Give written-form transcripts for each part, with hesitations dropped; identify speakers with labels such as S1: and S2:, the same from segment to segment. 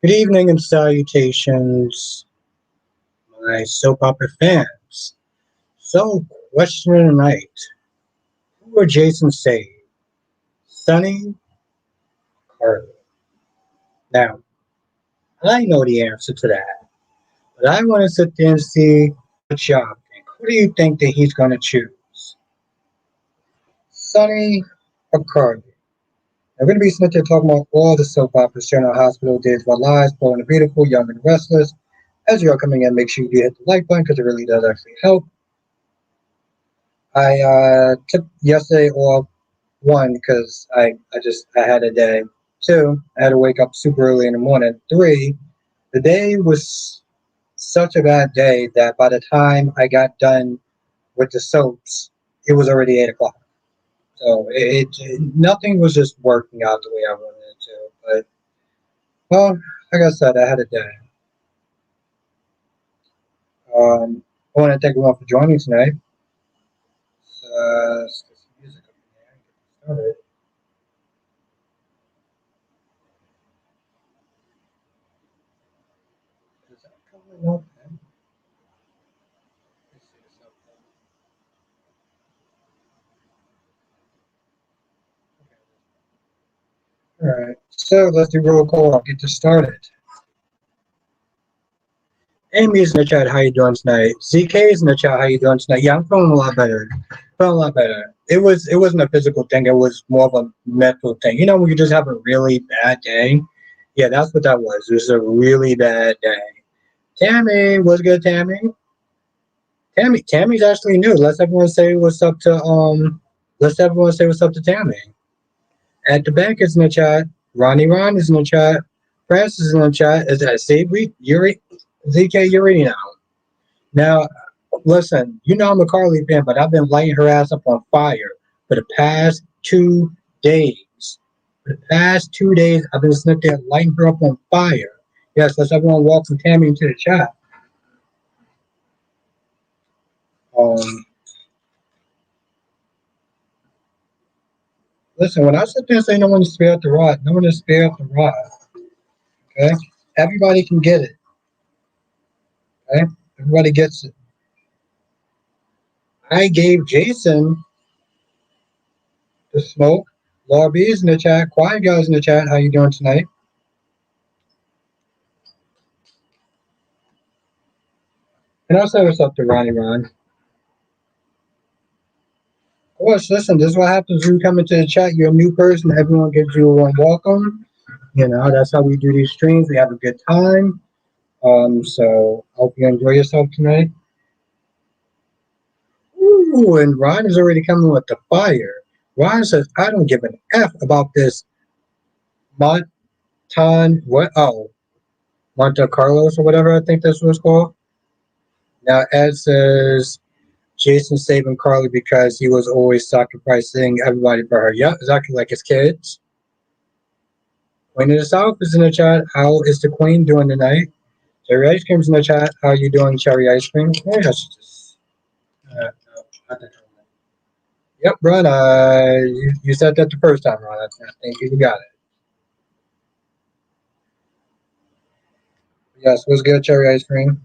S1: Good evening and salutations, my soap opera fans. So, question of the night: who would Jason save, Sonny or Carly? Now, I know the answer to that, but I want to sit there and see what y'all think. Who do you think that he's going to choose, Sonny or Carly? I'm going to be sitting there talking about all the soap operas sharing our hospital days of our lives, Bold and Beautiful, Young and Restless. As you're coming in, make sure you do hit the like button because it really does actually help. I took yesterday off, one because I had a day. Two, I had to wake up super early in the morning. Three, the day was such a bad day that by the time I got done with the soaps, it was already 8 o'clock. So nothing was just working out the way I wanted it to. But well, like I said, I had a day. I want to thank everyone for joining tonight. Let's get some music up in there and get started. Is that coming up? Let's see something. All right, so let's do roll call. I'll get this started. Amy's in the chat. How you doing tonight? ZK is in the chat. How you doing tonight? Yeah, I'm feeling a lot better. Feeling a lot better. It wasn't a physical thing. It was more of a mental thing. You know, when you just have a really bad day. Yeah, that's what that was. It was a really bad day. Tammy, what's good, Tammy? Tammy's actually new. Let's everyone say what's up to Let's everyone say what's up to Tammy. At the bank is in the chat. Ron is in the chat. Francis is in the chat. Is that see we you're ZK you're reading now. Now listen, you know I'm a Carly fan, but I've been lighting her ass up on fire for the past 2 days. For the past 2 days I've been sitting there lighting her up on fire. Yes, let's everyone welcome Tammy into the chat. Um Listen, when I sit there and say no one is spare up the rod, no one is spare up the rod. Okay? Everybody can get it. Okay? Everybody gets it. I gave Jason the smoke. Laura B is in the chat. Quiet guys in the chat. How you doing tonight? And I'll say what's up to Ron. Of course, listen, this is what happens when you come into the chat. You're a new person. Everyone gives you a warm welcome. You know, that's how we do these streams. We have a good time. So I hope you enjoy yourself tonight. Ooh, and Ron is already coming with the fire. Ron says, I don't give an F about this what? Oh, Monte Carlos or whatever I think this was called. Now Ed says Jason saving Carly because he was always sacrificing everybody for her. Yeah, exactly like his kids. Queen of the South is in the chat. How is the Queen doing tonight? Cherry Ice Cream's in the chat. How are you doing, Cherry Ice Cream? Maybe I should just. No, not that one. Yep, Ron. You said that the first time, Ron. I think you got it. Yes, what's good, Cherry Ice Cream?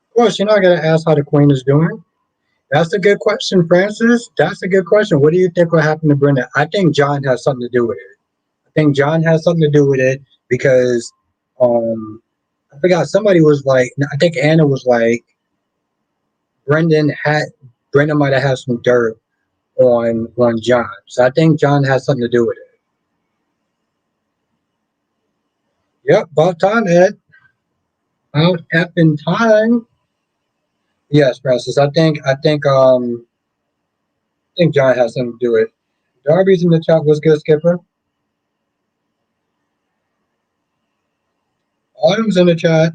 S1: Of course, you're not gonna ask how the Queen is doing. That's a good question, Francis. That's a good question. What do you think will happen to Brenda? I think John has something to do with it. I think John has something to do with it because I forgot somebody was like I think Anna was like Brendan had Brenda might have had some dirt on John. So I think John has something to do with it. Yep, about time, Ed. About effing time. Yes, Francis. I think John has something to do with it. Darby's in the chat. What's good, Skipper? Autumn's in the chat.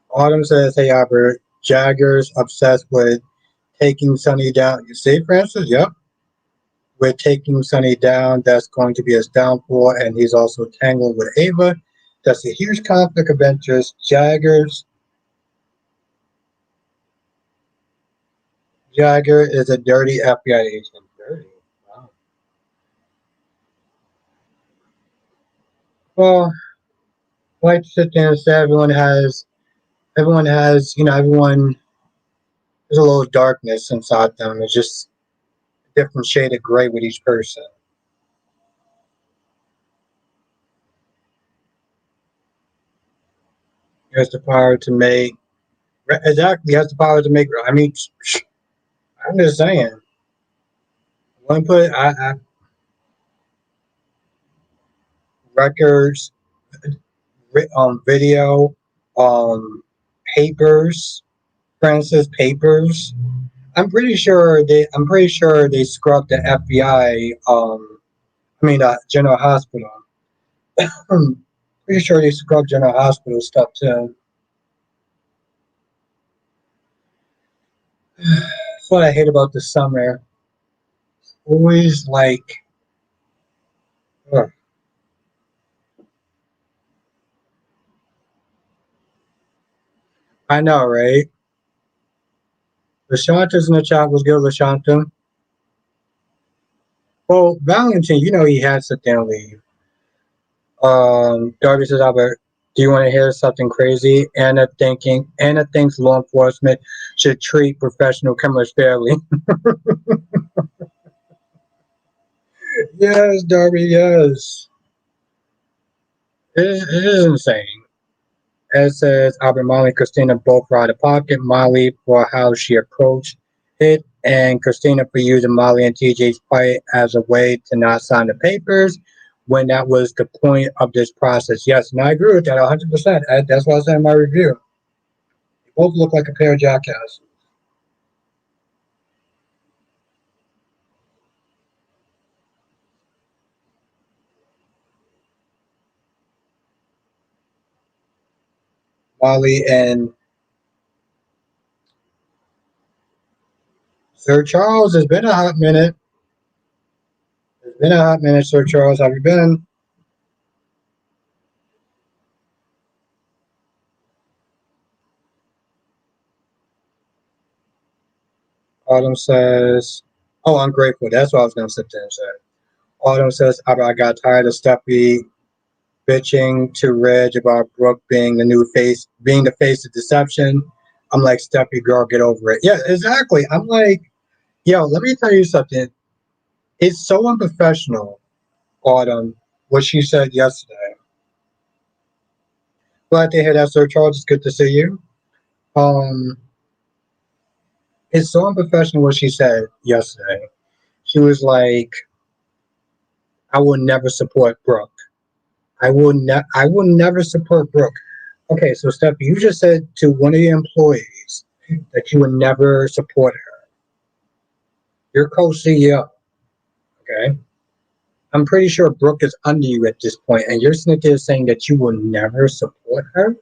S1: Autumn says, hey, Albert, Jagger's obsessed with taking Sonny down. You see, Francis? Yep. We're taking Sonny down. That's going to be his downfall, and he's also tangled with Ava. That's a huge conflict of interest. Jagger is a dirty FBI agent. Dirty. Wow. Well, I like to sit there and say everyone, there's a little darkness inside them. It's just a different shade of gray with each person. He has the power to make, exactly, he has the power to make, I mean, I'm just saying, one put, records, video, um, papers, for instance, papers. I'm pretty sure they scrubbed the FBI. General Hospital. I'm pretty sure they scrubbed General Hospital stuff too. That's what I hate about the summer. Always like, ugh, I know, right? Lashanta's in the chat. Was good, Lashanta. Well, Valentin, he had to then leave. Darby says, Albert, do you want to hear something crazy? Anna thinks law enforcement should treat professional criminals fairly. Yes, Darby, yes. It is insane. It says Albert, Molly, and Christina both were out of pocket. Molly for how she approached it, and Christina for using Molly and TJ's fight as a way to not sign the papers when that was the point of this process. Yes, and I agree with that 100%. That's what I said in my review. They both look like a pair of jackasses. Molly and Sir Charles, it's been a hot minute. It's been a hot minute, Sir Charles. Have you been? Autumn says, oh, ungrateful. That's what I was going to sit there and say. Autumn says, I got tired of Steffi bitching to Reg about Brooke being the face of deception. I'm like, Steffi, girl, get over it. Yeah, exactly. I'm like, yo, let me tell you something. It's so unprofessional, Autumn, what she said yesterday. Glad to hear that, Sir Charles. It's good to see you. Um, it's so unprofessional what she said yesterday. She was like, I will never support Brooke. I will never support Brooke. Okay, so Steph, you just said to one of your employees that you would never support her. You're co-CEO, okay? I'm pretty sure Brooke is under you at this point, and you're sitting there saying that you will never support her.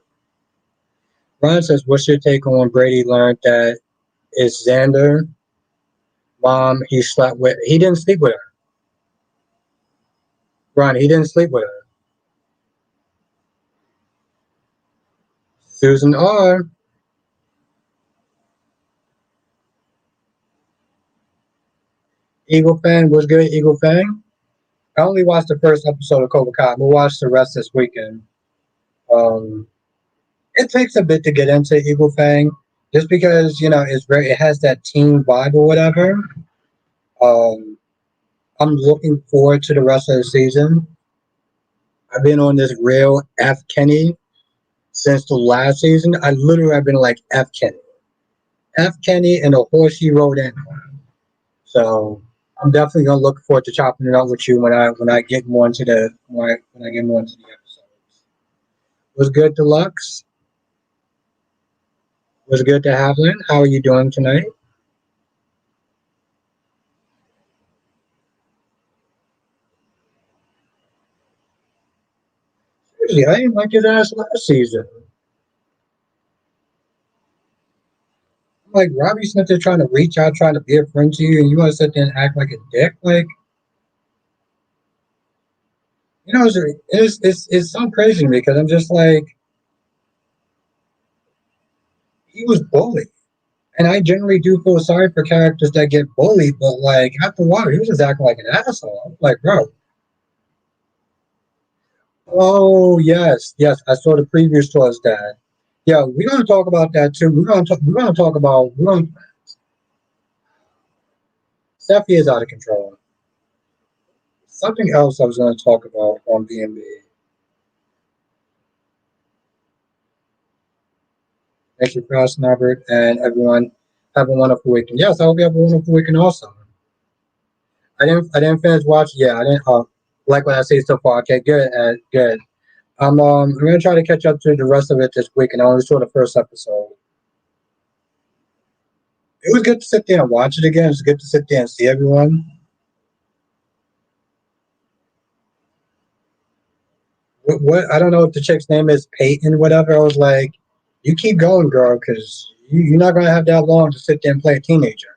S1: Ron says, "What's your take on when Brady learned that it's Xander mom he slept with? He didn't sleep with her. Ron, he didn't sleep with her. Susan R. Eagle Fang was good. Eagle Fang. I only watched the first episode of Cobra Kai. We'll watch the rest this weekend. Um, it takes a bit to get into Eagle Fang, just because it has that teen vibe or whatever. Um, I'm looking forward to the rest of the season. I've been on this real F Kenny since the last season. I literally have been like F Kenny, and the horse he rode in. So I'm definitely gonna look forward to chopping it up with you when I get more into when I get more into the episodes. Was good, Deluxe. Was good to have Lynn. How are you doing tonight? Seriously, I didn't like his ass last season. Like Robbie Smith is trying to reach out, trying to be a friend to you, and you want to sit there and act like a dick. Like, You know, it's so crazy to me because I'm just like, he was bullied. And I generally do feel sorry for characters that get bullied, but like after a while, he was just acting like an asshole. I'm like, bro, oh yes, yes, I saw the previews towards that. Yeah, we're gonna talk about that too. We're gonna talk about Steffi is out of control. Something else I was gonna talk about on B&B. Thank you for asking, Albert, and everyone have a wonderful weekend. Yes, I hope you have a wonderful weekend also. I didn't finish watching. Yeah, I didn't like what I say so far. Okay, good, good. I'm gonna try to catch up to the rest of it this week, and I only saw the first episode. It was good to sit there and watch it again. It was good to sit there and see everyone. What I don't know if the chick's name is Peyton, whatever. I was like, you keep going, girl, because you're not gonna have that long to sit there and play a teenager.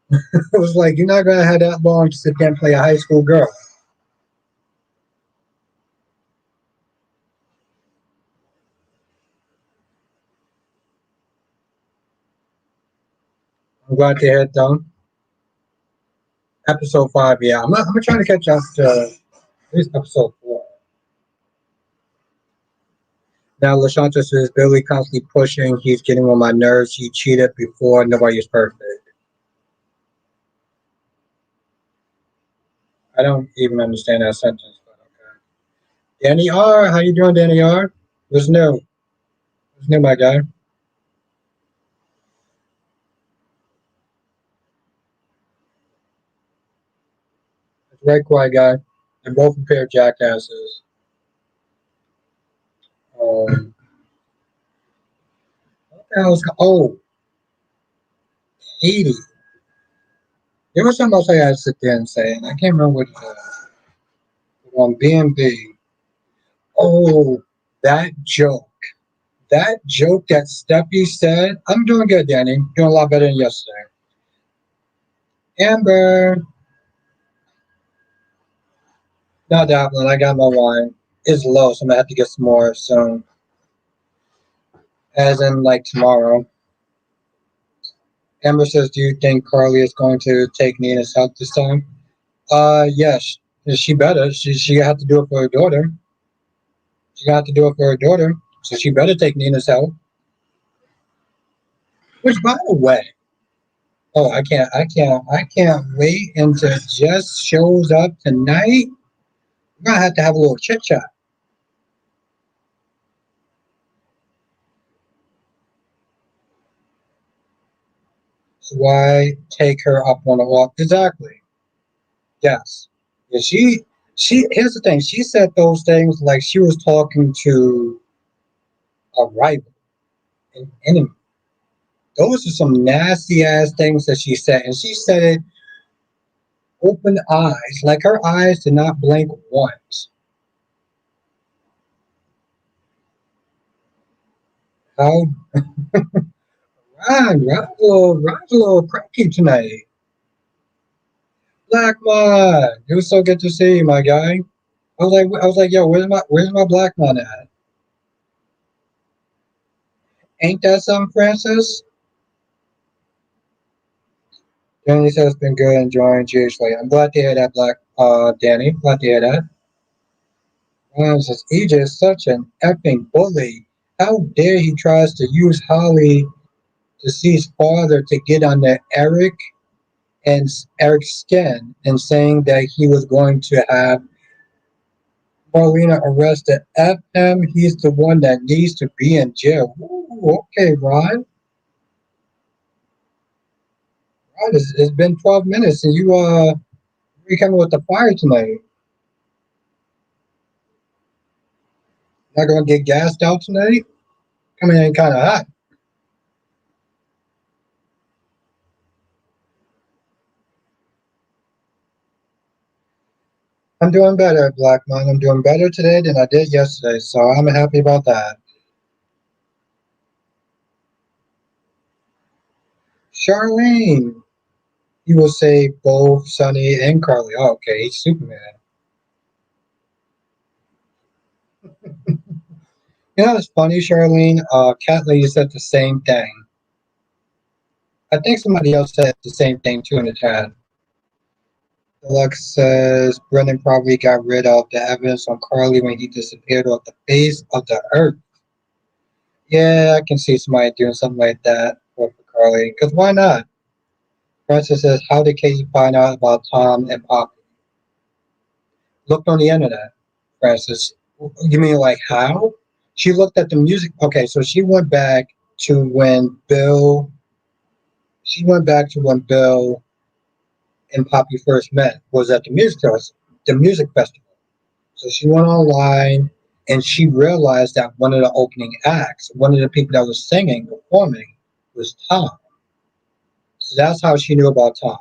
S1: It was like you're not gonna have that long to sit there and play a high school girl. I'm glad to hear it though. Episode 5, yeah. I'm trying to catch up to at least episode 4. Now LaShanta says Billy constantly pushing, he's getting on my nerves. He cheated before, nobody is perfect. I don't even understand that sentence, but okay. Danny R, how you doing, Danny R? What's new? What's new, my guy? It's right, quiet guy. They're both a pair of jackasses. Um, what the hell is oh, Haiti. There was something else I had to sit there and say, and I can't remember what it was. On B&B. Oh, that joke. That joke that Steffi said. I'm doing good, Danny. Doing a lot better than yesterday. Amber. Not dabbling. I got my wine. It's low, so I'm gonna have to get some more soon. As in like tomorrow. Amber says, "Do you think Carly is going to take Nina's help this time?" Yes. She better. She have to do it for her daughter. She got to do it for her daughter, so she better take Nina's help. Which, by the way, oh, I can't wait until Jess shows up tonight. We're gonna have to have a little chit chat. So why take her up on a walk? Exactly. Yes. Yeah, she. Here's the thing. She said those things like she was talking to a rival, an enemy. Those are some nasty ass things that she said, and she said it open eyes, like her eyes did not blink once. How Ron's a little cranky tonight. Black man, it was so good to see you, my guy. I was like, yo, where's my black man at? Ain't that something, Francis? Danny says it's been good enjoying GH late. I'm glad to hear that, Danny. Glad to hear that. Ron says EJ is such an effing bully. How dare he tries to use Holly to see his father to get under Eric's skin and saying that he was going to have Paulina arrested. F him. He's the one that needs to be in jail. Ooh, okay, Ron. Ron, it's been 12 minutes and you coming with the fire tonight. Not gonna get gassed out tonight? Coming in kind of hot. I'm doing better, Black Man. I'm doing better today than I did yesterday, so I'm happy about that. Charlene, you will say both Sonny and Carly. Oh, okay, he's Superman. You know, it's funny, Charlene. Cat Lady said the same thing. I think somebody else said the same thing too in the chat. Deluxe says Brennan probably got rid of the evidence on Carly when he disappeared off the face of the earth. Yeah, I can see somebody doing something like that for Carly. Because why not? Francis says, how did Katie find out about Tom and Poppy? Looked on the internet, Francis. You mean like how? She looked at the music. Okay, so to when Bill, she went back to when Bill and Poppy first met, was at the music festival. So she went online and she realized that one of the opening acts, one of the people that was singing, performing, was Tom. So that's how she knew about Tom.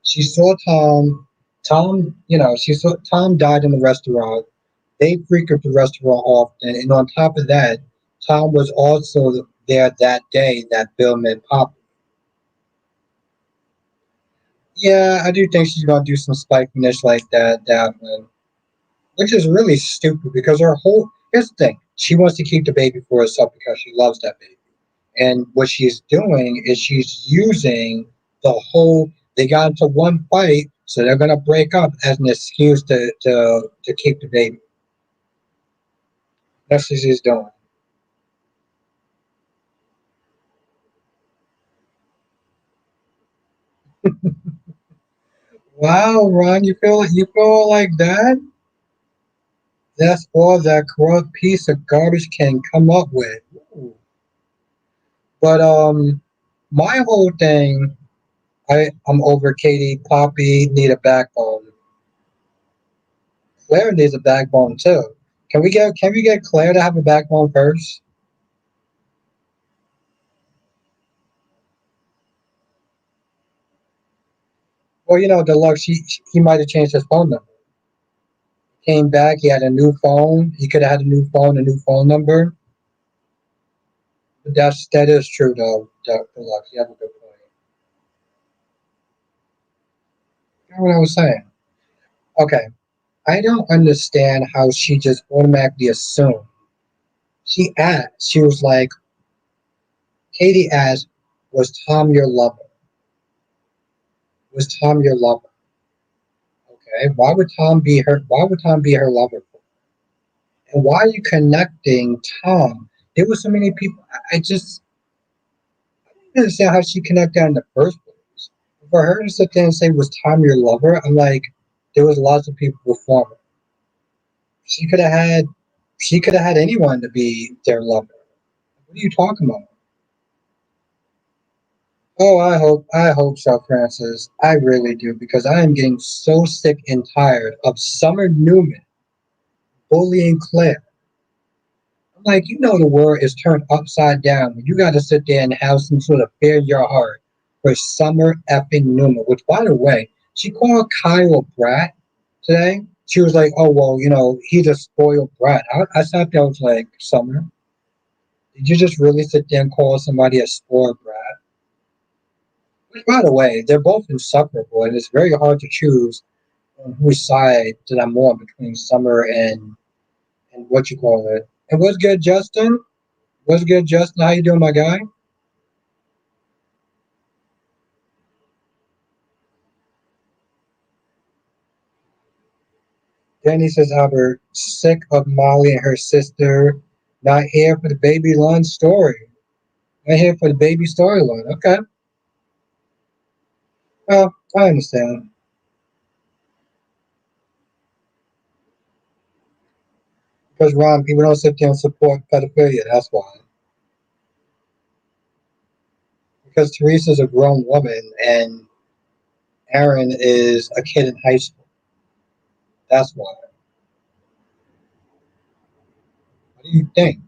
S1: She saw Tom. She saw Tom died in the restaurant. They frequent the restaurant often, and on top of that, Tom was also there that day that Bill met Papa. Yeah, I do think she's gonna do some spikiness like that one, which is really stupid because her whole here's the thing: she wants to keep the baby for herself because she loves that baby. And what she's doing is she's using the whole they got into one fight, so they're gonna break up as an excuse to keep the baby. That's what she's doing. Wow, Ron, you feel like that? That's all that corrupt piece of garbage can come up with. Ooh. But my whole thing, I'm over Katie. Poppy need a backbone. Claire needs a backbone too. Can we get Claire to have a backbone first? Well, Deluxe, he might have changed his phone number. Came back, he had a new phone. He could have had a new phone, a new phone number. But that is true though, Deluxe. You have a good point. You know what I was saying? Okay, I don't understand how she just automatically assumed. She was like, Katie asked, "Was Tom your lover? Was Tom your lover?" Okay, Why would Tom be her lover? And why are you connecting Tom? There were so many people. I just don't understand how she connected in the first place. For her to sit there and say, "Was Tom your lover?" I'm like, there was lots of people before her. She could have had, she could have had anyone to be their lover. What are you talking about? Oh, I hope so, Francis. I really do because I am getting so sick and tired of Summer Newman bullying Claire. I'm like, the world is turned upside down when you got to sit there and have some sort of fear in your heart for Summer effing Newman. Which, by the way, she called Kyle a brat today. She was like, "Oh well, he's a spoiled brat." I sat there, I was like, "Summer, did you just really sit there and call somebody a spoiled brat?" Which, by the way, they're both insufferable, and it's very hard to choose on whose side that I'm on between Summer and what you call it. And what's good, Justin? What's good, Justin? How you doing, my guy? Danny says, Albert, sick of Molly and her sister. Not here for the baby lunch story. Not here for the baby storyline. Okay. Well, I understand. Because Ron, people don't sit there and support pedophilia. That's why. Because Teresa's a grown woman and Aaron is a kid in high school. That's why. What do you think?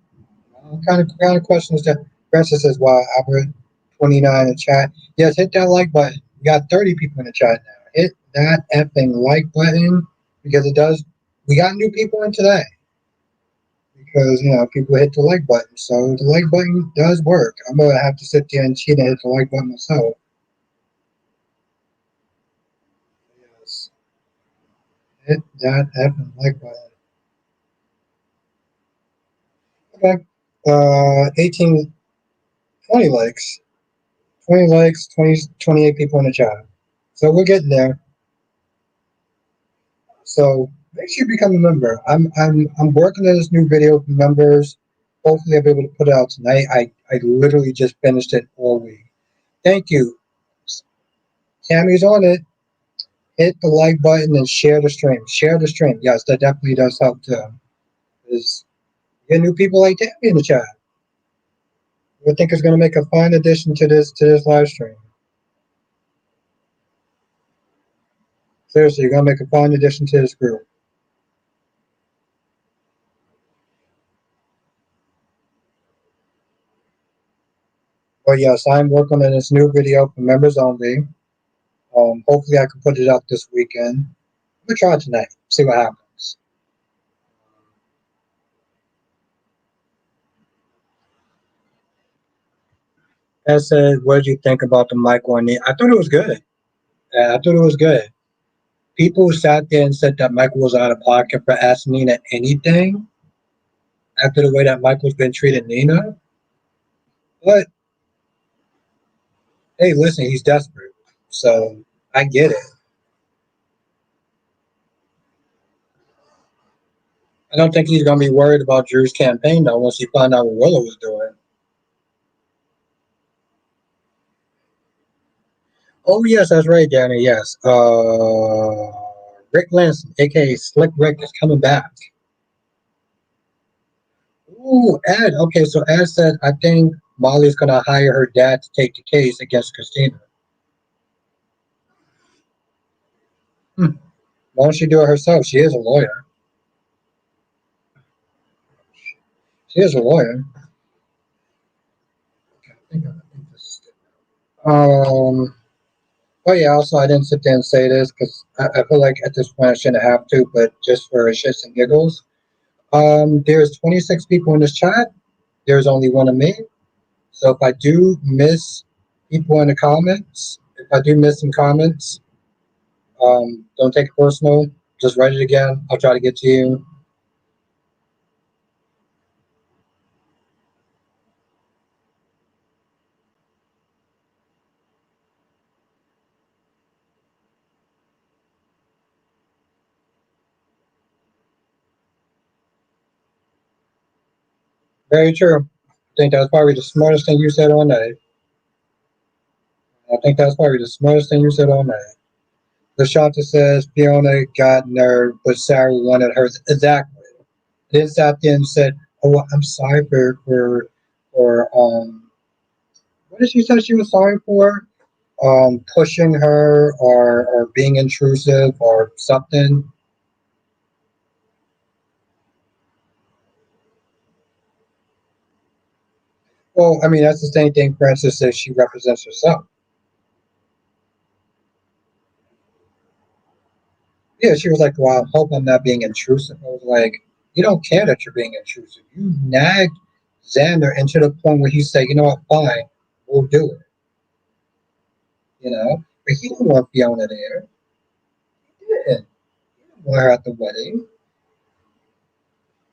S1: What kind of questions that Francis says, "Why Albert 29 in the chat?" Yes, hit that like button. We got 30 people in the chat now. Hit that effing like button because it does. We got new people in today because people hit the like button. So the like button does work. I'm gonna have to sit there and cheat and hit the like button myself. Yes, hit that effing like button. Okay. 18, 20 likes. 20 likes, 20, 28 people in the chat. So we're getting there. So make sure you become a member. I'm working on this new video for members. Hopefully I'll be able to put it out tonight. I literally just finished it all week. Thank you. Tammy's on it. Hit the like button and share the stream. Share the stream. Yes, that definitely does help too. There's get new people like Tammy in the chat. I think it's gonna make a fine addition to this live stream. Seriously, you're gonna make a fine addition to this group. But yes, I'm working on this new video for members only. Hopefully I can put it up this weekend. I'm gonna try it tonight. See what happens. As said, what did you think about the Michael and I thought it was good. I thought it was good. People sat there and said that Michael was out of pocket for asking Nina anything after the way that Michael's been treating Nina. But hey, listen, he's desperate. So I get it. I don't think he's gonna be worried about Drew's campaign though once he found out what Willow was doing. Oh yes, that's right, Danny. Yes. Rick Lanson, aka Slick Rick, is coming back. Ooh, Ed. Okay, so Ed said I think Molly's gonna hire her dad to take the case against Christina. Hmm. Why don't she do it herself? She is a lawyer. She is a lawyer. I think this is good. Oh yeah. Also, I didn't sit there and say this because I feel like at this point I shouldn't have to, but just for shits and giggles. There's 26 people in this chat. There's only one of me. So if I do miss people in the comments, if I do miss some comments, don't take it personal. Just write it again. I'll try to get to you. Very true. I think that's probably the smartest thing you said all night. I think that's probably the smartest thing you said all night. LaShanta says Fiona got nerve, but Sarah wanted hers. Exactly. Then sat there and said, "Oh, I'm sorry for what did she say she was sorry for? Pushing her or being intrusive or something." Well, I mean that's the same thing Frances says she represents herself. Yeah, she was like, "Well, I hope I'm not being intrusive." I was like, "You don't care that you're being intrusive. You nagged Xander into the point where he said, you know what, fine, we'll do it. You know, but he didn't want Fiona there. He didn't. He didn't want her at the wedding."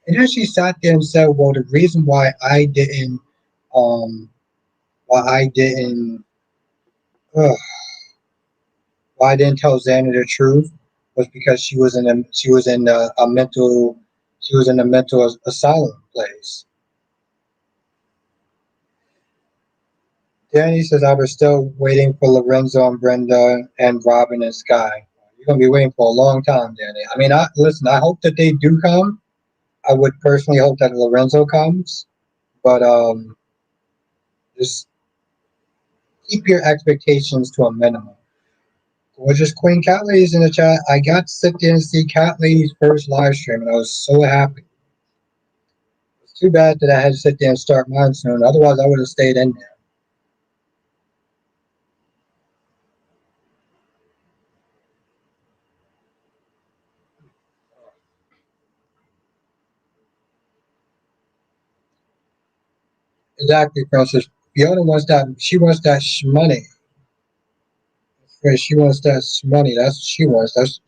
S1: And then she sat there and said, "Well, the reason um, why I didn't, ugh, why I didn't tell Xander the truth was because she was in a mental asylum place." Danny says, "I was still waiting for Lorenzo and Brenda and Robin and Sky." You're gonna be waiting for a long time, Danny. I mean, listen. I hope that they do come. I would personally hope that Lorenzo comes, but just keep your expectations to a minimum. Gorgeous Queen Cat Lady's in the chat. I got to sit there and see Cat Lady's first live stream, and I was so happy. It's too bad that I had to sit there and start mine soon. Otherwise, I would have stayed in there. Exactly, Francis. Fiona wants that. She wants that money. She wants that money. That's what she wants. That's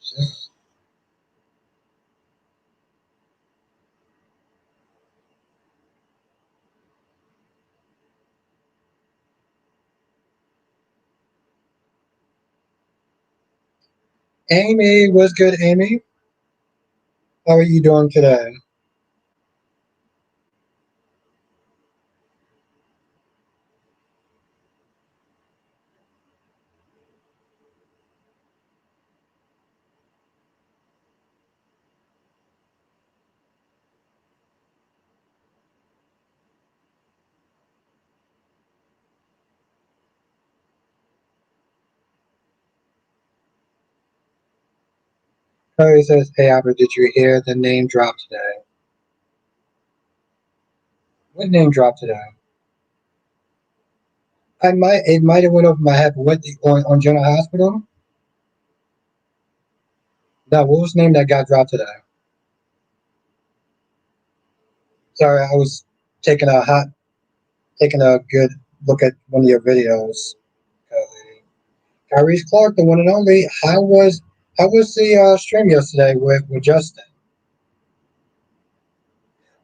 S1: Amy, what's good, Amy? How are you doing today? Chloe says, "Hey, Albert, did you hear the name drop today? What name dropped today? It might have went over my head, but on General Hospital? No, what was the name that got dropped today? Sorry, I was taking a hot, taking a good look at one of your videos. Kyrie's Clark, the one and only. How was the stream yesterday with Justin?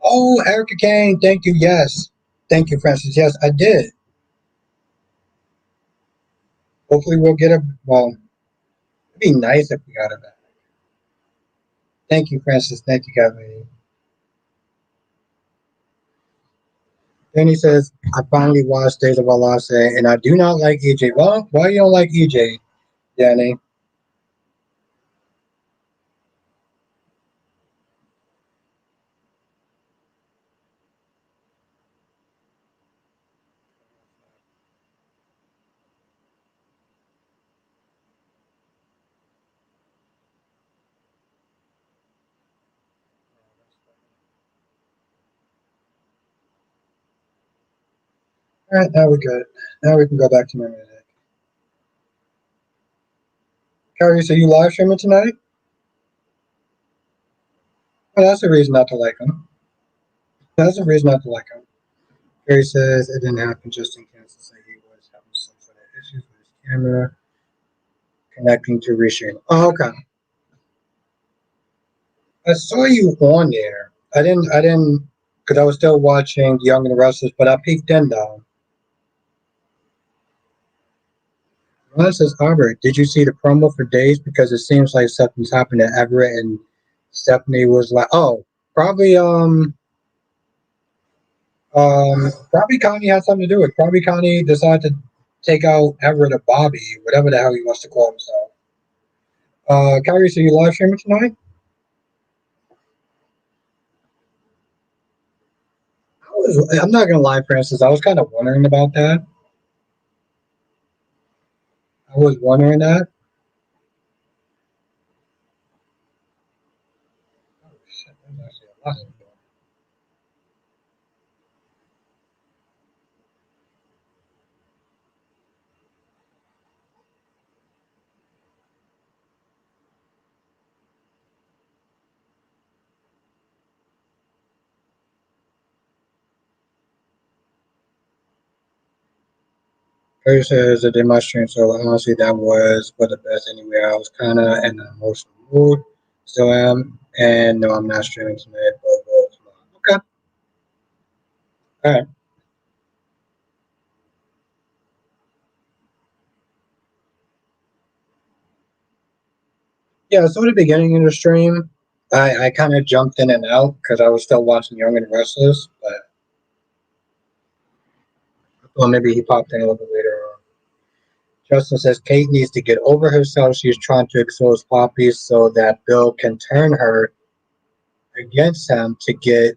S1: Oh, Erica Kane, thank you. Yes, thank you, Francis. Yes, I did. Hopefully, we'll get a. Well, it'd be nice if we got it back. Thank you, Francis. Thank you, Kevin. Then he says, "I finally watched Days of Our Lives today, and I do not like EJ. Well, why you don't like EJ, Danny?" All right, now we're good. Now we can go back to my music. Carrie, so you live streaming tonight? Well, that's a reason not to like him. That's a reason not to like him. Carrie says it didn't happen just in Kansas. Say he was having some sort of issues with his camera connecting to restream. Oh, okay. I saw you on there. I didn't, because I was still watching Young and the Restless, but I peeked in though. Ron says, Albert, did you see the promo for Days? Because it seems like something's happened to Everett, and Stephanie was like, oh, probably, probably Connie had something to do with it. Probably Connie decided to take out Everett or Bobby, whatever the hell he wants to call himself. Kyrie, so you live streaming tonight? I'm not gonna lie, Francis. I was kind of wondering about that. I was wondering that. Oh shit, there's actually a lot of them. Kyrie says that did my stream, so honestly, that was for the best anyway. I was kind of in an emotional mood, still am, and no, I'm not streaming tonight, but will tomorrow. Okay, all right. Yeah, so at the beginning of the stream, I kind of jumped in and out because I was still watching Young and Restless, but well, maybe he popped in a little bit later on. Justin says Kate needs to get over herself. She's trying to expose Poppy so that Bill can turn her against him to get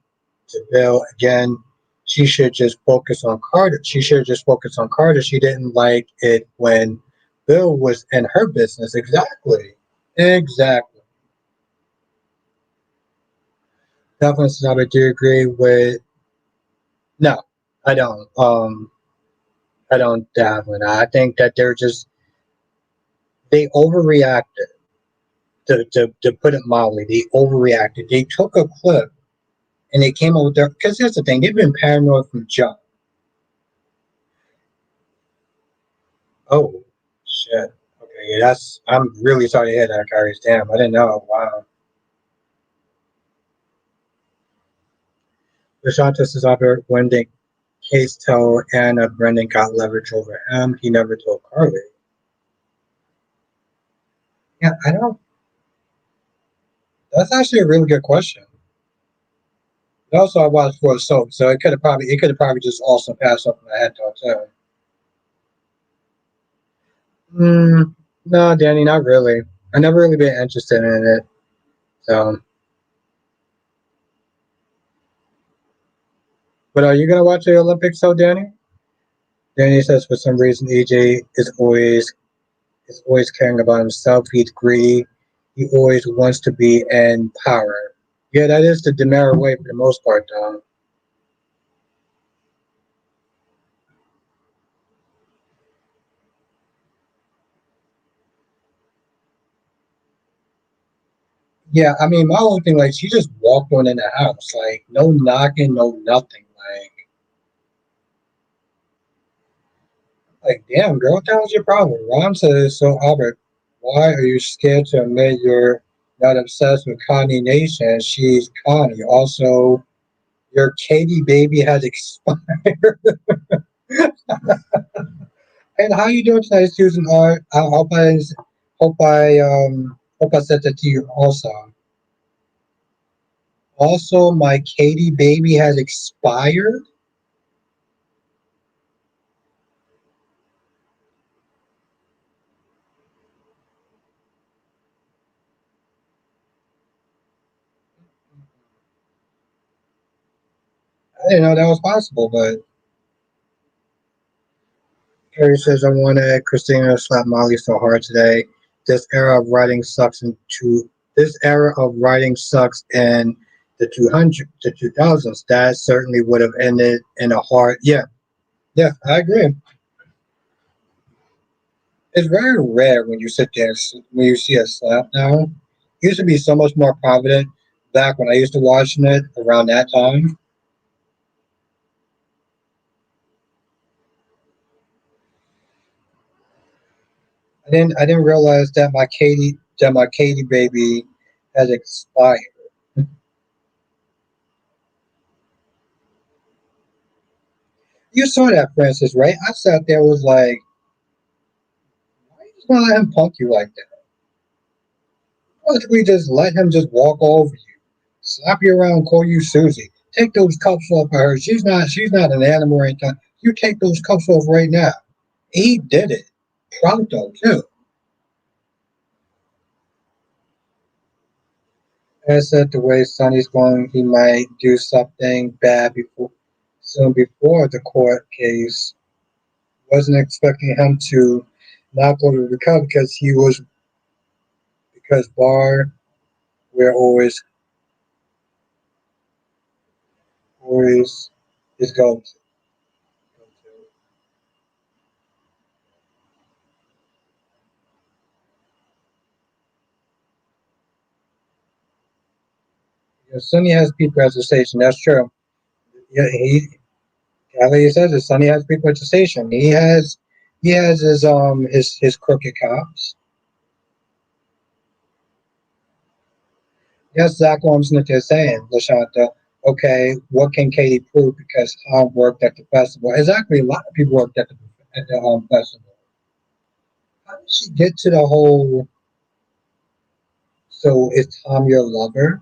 S1: to Bill again. She should just focus on Carter. She should just focus on Carter. She didn't like it when Bill was in her business. Exactly. Exactly. Definitely, I do agree with. No, I don't. I don't dabble in that. I think that they overreacted. To put it mildly, they overreacted. They took a clip and they came up with their. Because here's the thing: they've been paranoid from jump. Oh shit. Okay, yeah, that's. I'm really sorry to hear that, Kyrie's. Damn, I didn't know. Wow. DeShantis is out there when the case told Anna Brendan got leverage over him. He never told Carly. Yeah, I don't. That's actually a really good question. And also, I watched for soap, so it could have probably just also passed up my head though too. No, Danny, not really. I never really been interested in it. So, but are you gonna watch the Olympics, though, Danny? Danny says for some reason EJ is always caring about himself. He's greedy. He always wants to be in power. Yeah, that is the demerit way for the most part, though. Yeah, I mean, my whole thing, like, she just walked on in the house, like, no knocking, no nothing, damn, girl, what the hell's your problem? Ron says, so Albert, why are you scared to admit you're not obsessed with Connie Nation? She's Connie. Also, your Katie baby has expired. And how you doing tonight, Susan? I hope I said that to you also. Also, my Katie baby has expired. I didn't know that was possible, but Carrie says I wanted Christina to slap Molly so hard today. This era of writing sucks into this era of writing sucks in the 2000s. That certainly would have ended in a hard. Yeah, yeah, I agree. It's very rare when you sit there when you see a slap now. It used to be so much more prominent back when I used to watching it around that time. I didn't realize that my Katie baby had expired. You saw that, Francis, right? I sat there was like, why are you just gonna let him punk you like that? Why don't we just let him just walk over you, slap you around, call you Susie? Take those cuffs off of her. She's not an animal or anything. You take those cuffs off right now. He did it. Pronto too. I said the way Sonny's going, he might do something bad before the court case. Wasn't expecting him to not go to the cup because Bar we're always is go to. Yeah, Sonny has people at the station. That's true. Yeah, he says it. Sonny has people at the station. He has his crooked cops. Yes, Zach Ormsmith is saying, Lashanta, okay, what can Katie prove because Tom worked at the festival? Exactly, a lot of people worked at the festival. How did she get to the whole? So is Tom your lover?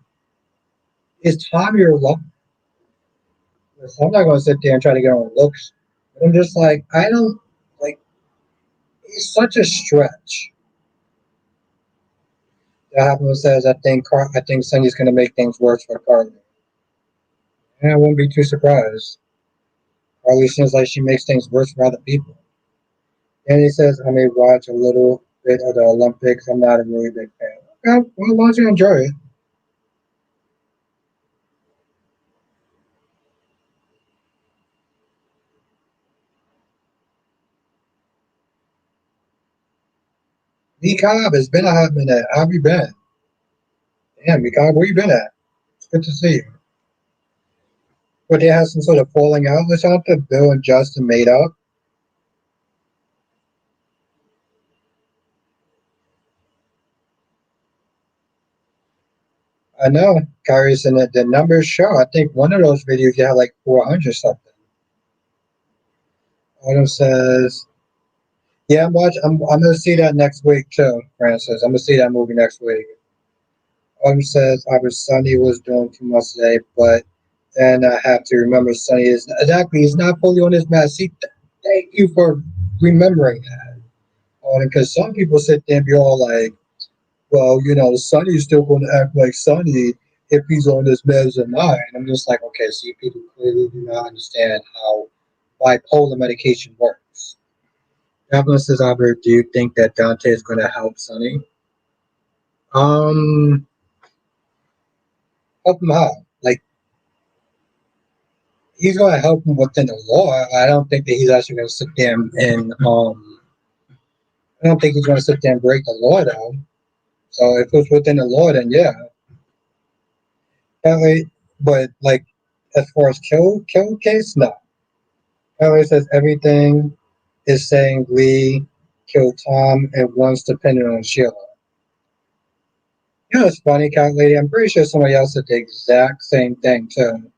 S1: Is Tom your lover? Listen, I'm not going to sit there and try to get on looks. But I'm just like, I don't like. It's such a stretch. That happens says, I think Sonny's going to make things worse for Carly. And I wouldn't be too surprised. Carly seems like she makes things worse for other people. And he says, I may watch a little bit of the Olympics. I'm not a really big fan. Okay, well, as long as you enjoy it. B Cobb, it's been a hot minute. How have you been? Damn, B Cobb, where you been at? It's good to see you. But they had some sort of falling out or something. Bill and Justin made up. I know, Kyrie's in it. The numbers show. I think one of those videos you had like 400 something. Autumn says, Yeah, I'm gonna see that next week too, Francis. I'm gonna see that movie next week. Says I was Sonny was doing too much today, but then I have to remember Sonny is exactly he's not fully on his mask. See, thank you for remembering that. Because some people sit there and be all like, well, Sonny's still going to act like Sonny if he's on his meds or not. And I'm just like, okay, so you people clearly do not understand how bipolar medication works. Evelyn says, Albert, do you think that Dante is going to help Sonny? Um, help him how? Like, he's going to help him within the law. I don't think that he's actually going to sit there and I don't think he's going to sit there and break the law down. So if it's within the law, then yeah. Apparently, but like as far as kill case, no. Apparently says everything is saying Lee killed Tom and one's dependent on Sheila. It's funny, Cat Lady. I'm pretty sure somebody else said the exact same thing too.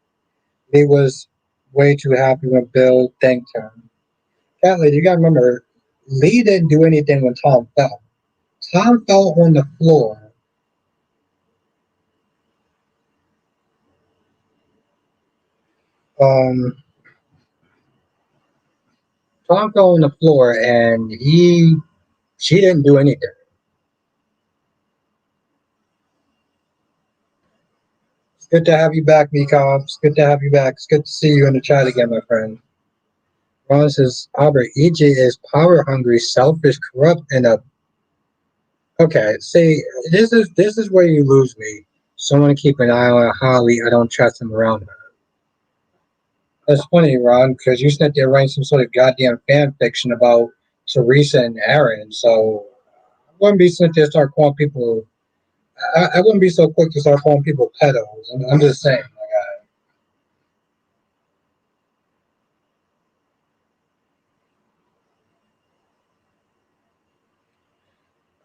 S1: Lee was way too happy when Bill thanked him. Cat Lady, you gotta remember, Lee didn't do anything when Tom fell. Tom fell on the floor. Um, Tom fell on the floor, and she didn't do anything. It's good to have you back, Mikov. It's good to have you back. It's good to see you in the chat again, my friend. Ron says, Albert, EJ is power hungry, selfish, corrupt, and a okay. See, this is where you lose me. Someone to keep an eye on Holly. I don't trust him around her. That's funny, Ron, because you sat there writing some sort of goddamn fan fiction about Teresa and Aaron. So I wouldn't be sitting there start calling people. I wouldn't be so quick to start calling people pedos. I'm just saying.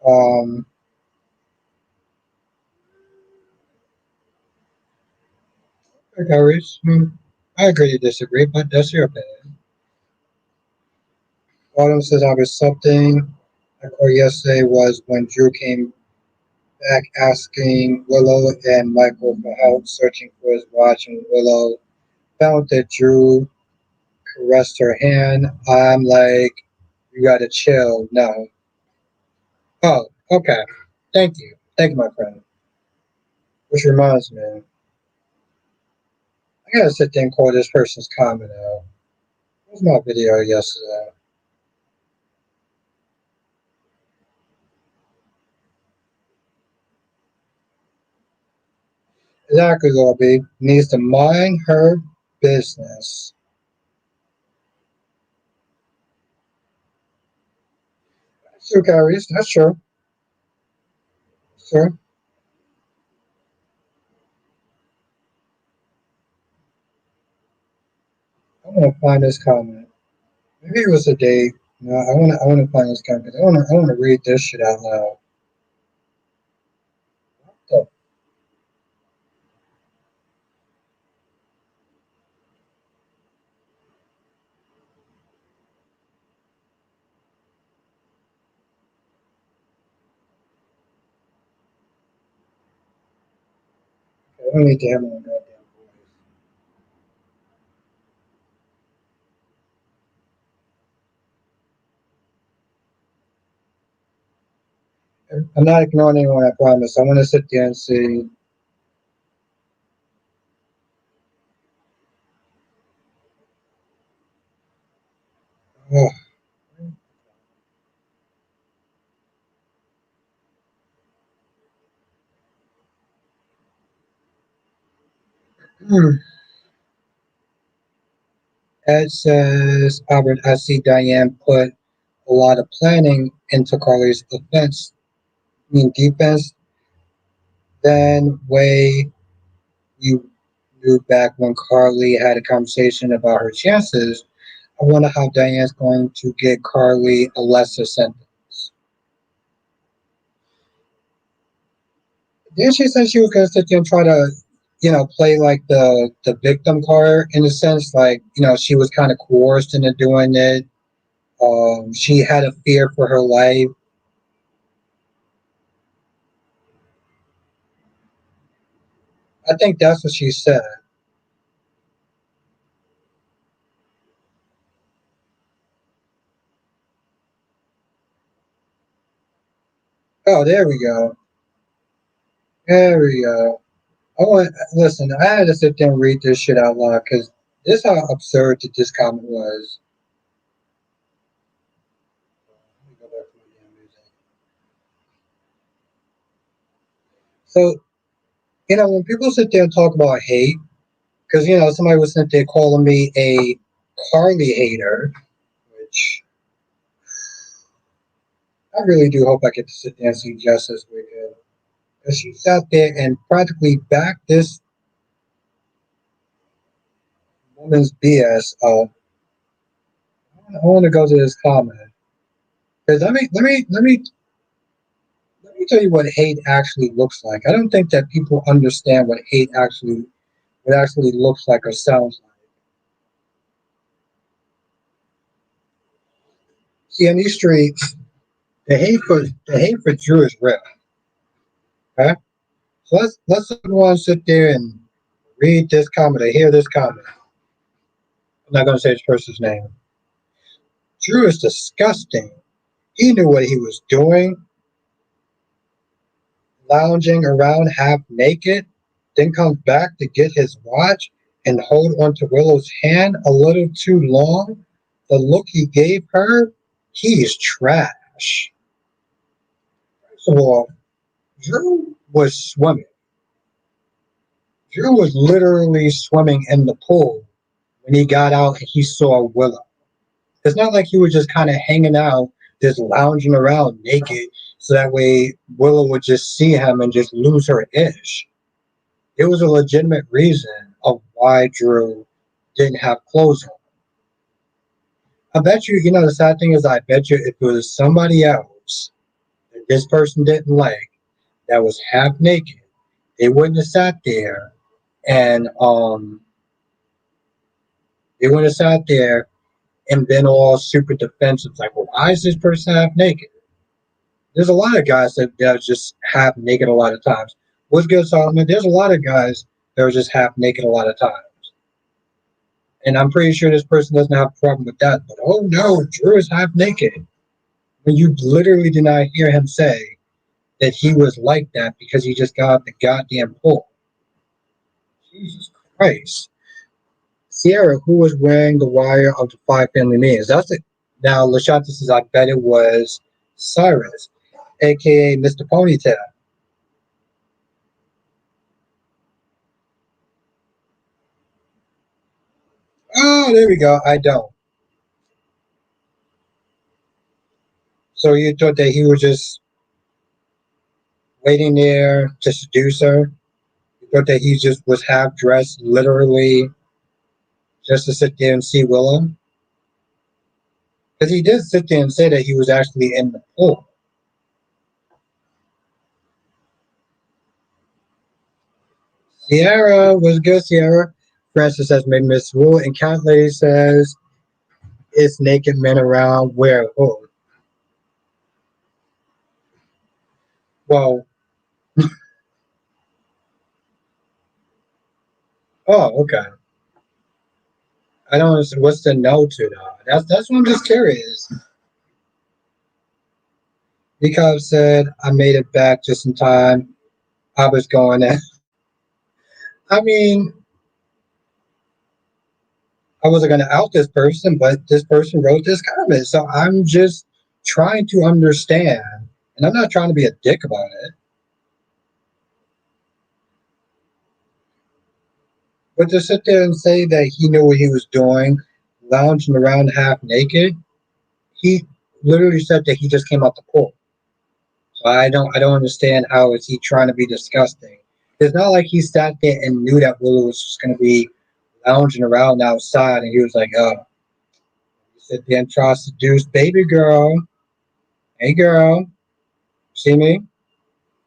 S1: Um, okay, Reese. I agree to disagree, but that's your opinion. Autumn says I was something I called yesterday was when Drew came back asking Willow and Michael for help searching for his watch, and Willow found that Drew caressed her hand. I'm like, you gotta chill. No. Oh, okay. Thank you. Thank you, my friend. Which reminds me, I gotta sit there and call this person's comment out. What was my video yesterday? Exactly, Lobby. Needs to mind her business. That's true, Carries. That's true. Sure. I want to find this comment. Maybe it was a date. No, I want to find this comment. I want to read this shit out loud. So, I don't need to have my goddamn voice. I'm not ignoring anyone. I promise. I want to sit there and see. Oh, Ed says, Albert, I see Diane put a lot of planning into Carly's offense. I mean defense. Then way you knew back when Carly had a conversation about her chances. I wonder how Diane's going to get Carly a lesser sentence. Then she said she was going to sit there and try to, play like the victim card in a sense, like she was kind of coerced into doing it. She had a fear for her life. I think that's what she said. Oh, there we go. There we go. I want listen. I had to sit there and read this shit out loud because this is how absurd that this comment was. Let me go back to my damn music. So when people sit there and talk about hate, because somebody was sitting there calling me a Carly hater, which I really do hope I get to sit there and see Justice with it. Because she sat there and practically backed this woman's BS up. I want to go to this comment because let me tell you what hate actually looks like. I don't think that people understand what actually looks like or sounds like. See, in these streets, the hate for Drew is real. Okay, so let's everyone sit there and read this comment or hear this comment. I'm not going to say this person's name. Drew is disgusting. He knew what he was doing, lounging around half naked, then comes back to get his watch and hold onto Willow's hand a little too long. The look he gave her, he's trash. First of all, Drew was swimming. Drew was literally swimming in the pool when he got out and he saw Willow. It's not like he was just kind of hanging out, just lounging around naked, so that way Willow would just see him and just lose her ish. It was a legitimate reason of why Drew didn't have clothes on. I bet you, the sad thing is, I bet you if it was somebody else that this person didn't like that was half naked, they wouldn't have sat there and they wouldn't have sat there and been all super defensive, like, well, why is this person half naked? There's a lot of guys that are just half naked a lot of times. What's good, Solomon? There's a lot of guys that are just half naked a lot of times. And I'm pretty sure this person doesn't have a problem with that. But oh no, Drew is half naked. When you literally did not hear him say that he was like that because he just got out the goddamn pool. Jesus Christ. Sierra, who was wearing the wire of the five family names? That's it. Now, Lashanta says, I bet it was Cyrus, aka Mr. Ponytail. Oh, there we go. I don't. So you thought that he was just waiting there to seduce her? You thought that he just was half dressed, literally, just to sit there and see Willow? Because he did sit there and say that he was actually in the pool. Sierra was good, Sierra. Francis says, maybe Miss Wu. And Cat Lady says, it's naked men around where? Oh, well, oh, okay. I don't understand. What's the no to that? That's what I'm just curious. Because said, I made it back just in time. I was going in. I mean, I wasn't going to out this person, but this person wrote this comment. So I'm just trying to understand. And I'm not trying to be a dick about it. But to sit there and say that he knew what he was doing, lounging around half naked, he literally said that he just came out the pool. So I don't understand how is he trying to be disgusting. It's not like he sat there and knew that Willow was just gonna be lounging around outside and he was like, oh, he sit there and try to seduce baby girl. Hey girl, see me?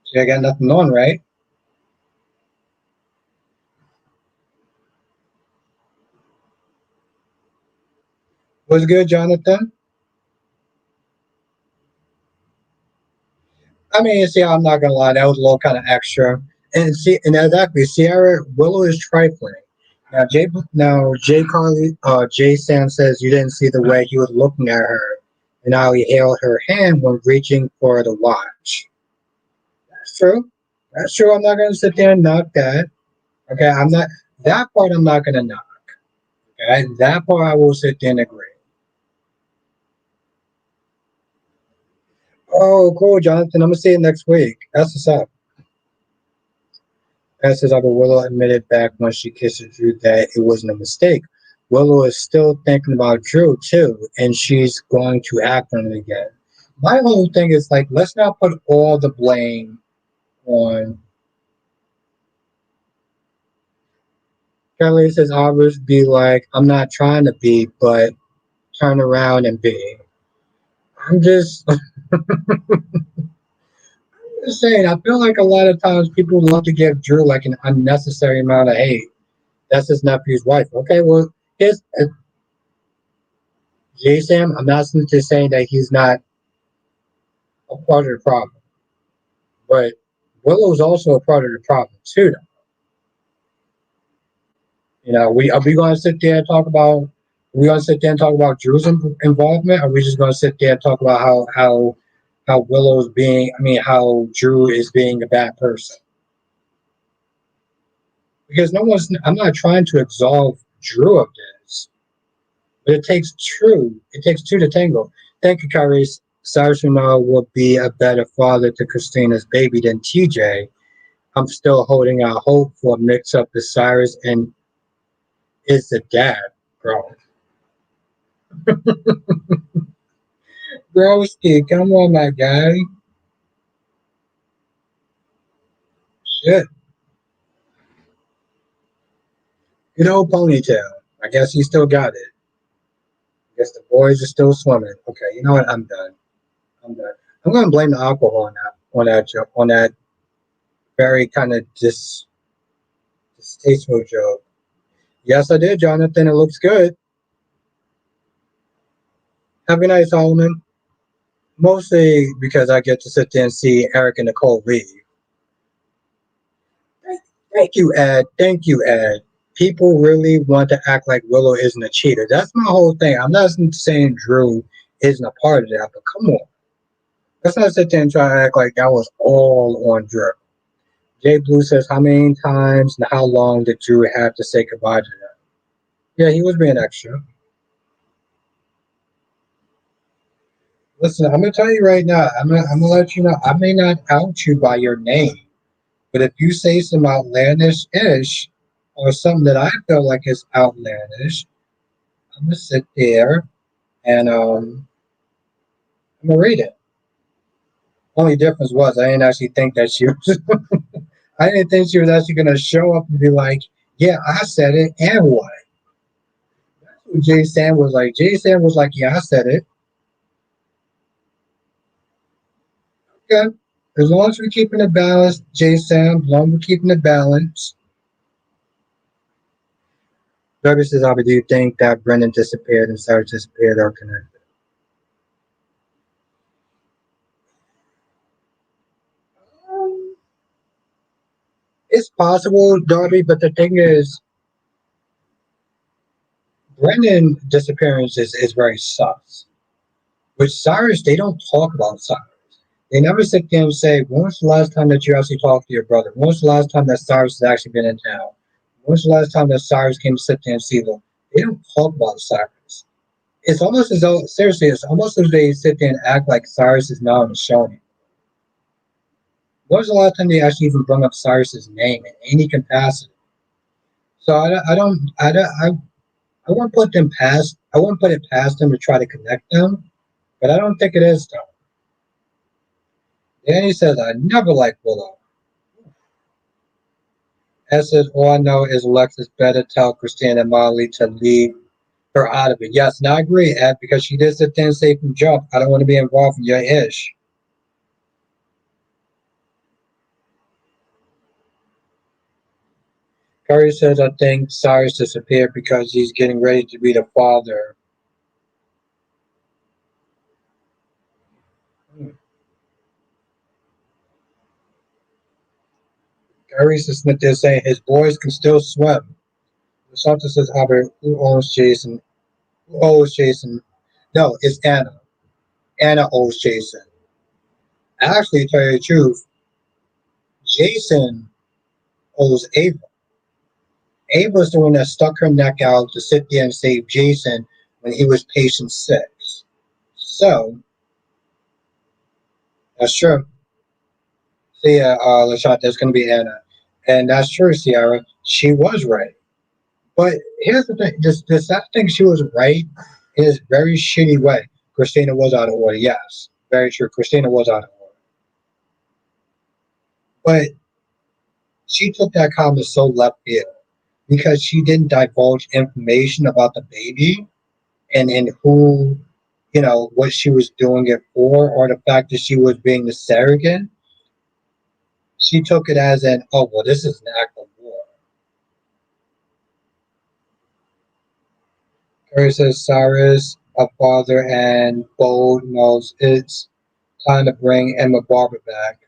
S1: See I got nothing on, right? What's good, Jonathan? I mean, see, I'm not gonna lie, that was a little kind of extra. And see, and exactly, Sierra Willow is trifling. Jay Carly, Jay Sam says you didn't see the way he was looking at her, and how he held her hand when reaching for the watch. That's true. That's true. I'm not gonna sit there and knock that. Okay, I'm not that part. I'm not gonna knock. Okay, that part I will sit there and agree. Oh, cool, Jonathan. I'm gonna see you next week. That's what's up. Passes out, Willow admitted back when she kissed Drew that it wasn't a mistake. Willow is still thinking about Drew too, and she's going to act on it again. My whole thing is like, let's not put all the blame on. Kelly says, "Always be like, I'm not trying to be, but turn around and be." I'm just, just saying. I feel like a lot of times people love to give Drew like an unnecessary amount of hate. That's his nephew's wife. Okay, well, here's Jay Sam. I'm not just saying that he's not a part of the problem, but Willow's also a part of the problem too. Though. You know, we are we going to sit there and talk about? Are we going to sit there and talk about Drew's involvement? Or are we just going to sit there and talk about how Willow's being? I mean, how Drew is being a bad person? Because no one's. I'm not trying to absolve Drew of this, but it takes two. It takes two to tango. Thank you, Kyrie. Cyrus will be a better father to Christina's baby than TJ. I'm still holding out hope for a mix up with Cyrus and is the dad, bro. Broski, come on, my guy. Shit. Good old ponytail. I guess he still got it. I guess the boys are still swimming. Okay, you know what? I'm done. I'm done. I'm gonna blame the alcohol on that very kind of distasteful joke. Yes, I did, Jonathan. It looks good. Have a night, Solomon. Mostly because I get to sit there and see Eric and Nicole leave. Thank you, Ed. Thank you, Ed. People really want to act like Willow isn't a cheater. That's my whole thing. I'm not saying Drew isn't a part of that, but come on. Let's not sit there and try to act like that was all on Drew. Jay Blue says, how many times and how long did Drew have to say goodbye to them? Yeah, he was being extra. Listen, I'm going to tell you right now, I'm gonna let you know, I may not out you by your name. But if you say some outlandish ish or something that I feel like is outlandish, I'm gonna sit there and I'm gonna read it. Only difference was I didn't actually think that she was I didn't think she was actually gonna show up and be like, yeah, I said it and what? That's what Jay Sam was like. Jay Sam was like, yeah, I said it. Okay. As long as we're keeping it balanced, Jay Sam, as long as we're keeping it balanced. Douglas says, Abby, do you think that Brendan disappeared and Sarah disappeared or connected? It's possible, Darby, but the thing is, Brendan disappearance is very sus. With Cyrus, they don't talk about Cyrus. They never sit there and say, when was the last time that you actually talked to your brother? When was the last time that Cyrus has actually been in town? When was the last time that Cyrus came to sit there and see them? They don't talk about Cyrus. It's almost as though, seriously, it's almost as though they sit there and act like Cyrus is not on the show anymore. When was the last time they actually even brought up Cyrus's name in any capacity? So I won't put them past. I won't put it past them to try to connect them, but I don't think it is though. Danny says I never liked Willow. Ed says all I know is Alexis better tell Christina and Molly to leave her out of it. Yes, and I agree, Ed, because she did sit there and say from jump, I don't want to be involved in your ish. Curry says I think Cyrus disappeared because he's getting ready to be the father. Aries is Smith is saying his boys can still swim. Shanta says, Albert, who owns Jason? Who owes Jason? No, it's Anna. Anna owes Jason. Actually, to tell you the truth, Jason owes Ava. Ava's the one that stuck her neck out to sit there and save Jason when he was patient six. So, that's true. See, LaShawn, that's going to be Anna. And that's true, Sierra. She was right. But here's the thing. This I think she was right in this very shitty way. Christina was out of order, yes. Very true. Christina was out of order. But she took that comment so left field because she didn't divulge information about the baby and who, what she was doing it for, or the fact that she was being the surrogate. She took it as an, oh, well, this is an act of war. Curry says Cyrus, a father, and Bo knows it's time to bring Emma Barber back.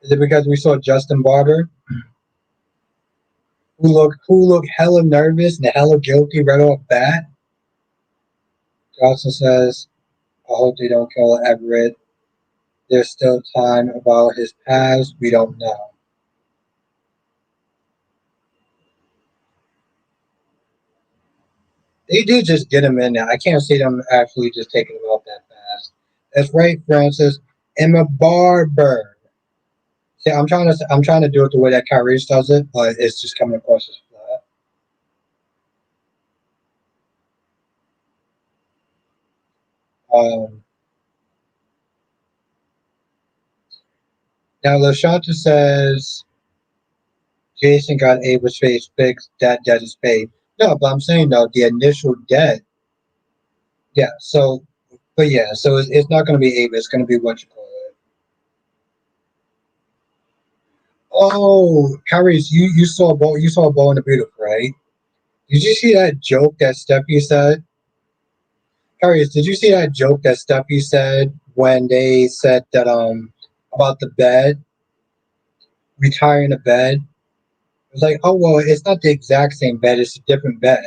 S1: Is it because we saw Justin Barber, who looked hella nervous and hella guilty right off bat? Johnson says, I hope they don't kill Everett. There's still time about his past. We don't know. They did just get him in there. I can't see them actually just taking him out that fast. That's right, Francis. Emma Barber. See, I'm trying to do it the way that Kyrie does it, but it's just coming across as flat. Now LaShanta says Jason got Ava's face fixed. That debt is paid. No, but I'm saying though the initial debt. Yeah. So, but yeah. So it's not going to be Ava. It's going to be what you call it. Oh, Kyrie, you saw Bo and the Beautiful, right? Did you see that joke that Steffi said? Kyrie, did you see that joke that Steffi said when they said that about the bed, retiring the bed? It was like, oh well, it's not the exact same bed; it's a different bed.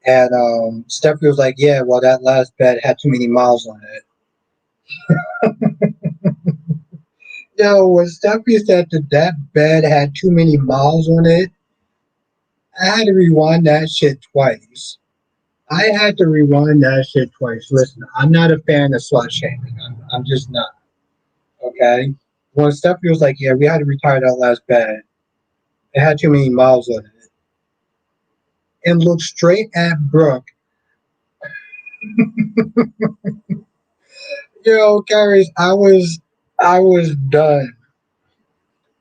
S1: And Steffi was like, yeah, well, that last bed had too many miles on it. Yo, when Steffi said that that bed had too many miles on it, I had to rewind that shit twice. I had to rewind that shit twice. Listen, I'm not a fan of slut shaming. I'm just not. Okay? When Steffi was like, yeah, we had to retire that last bed, it had too many miles on it. And looked straight at Brooke. Yo, Carrie, I was done.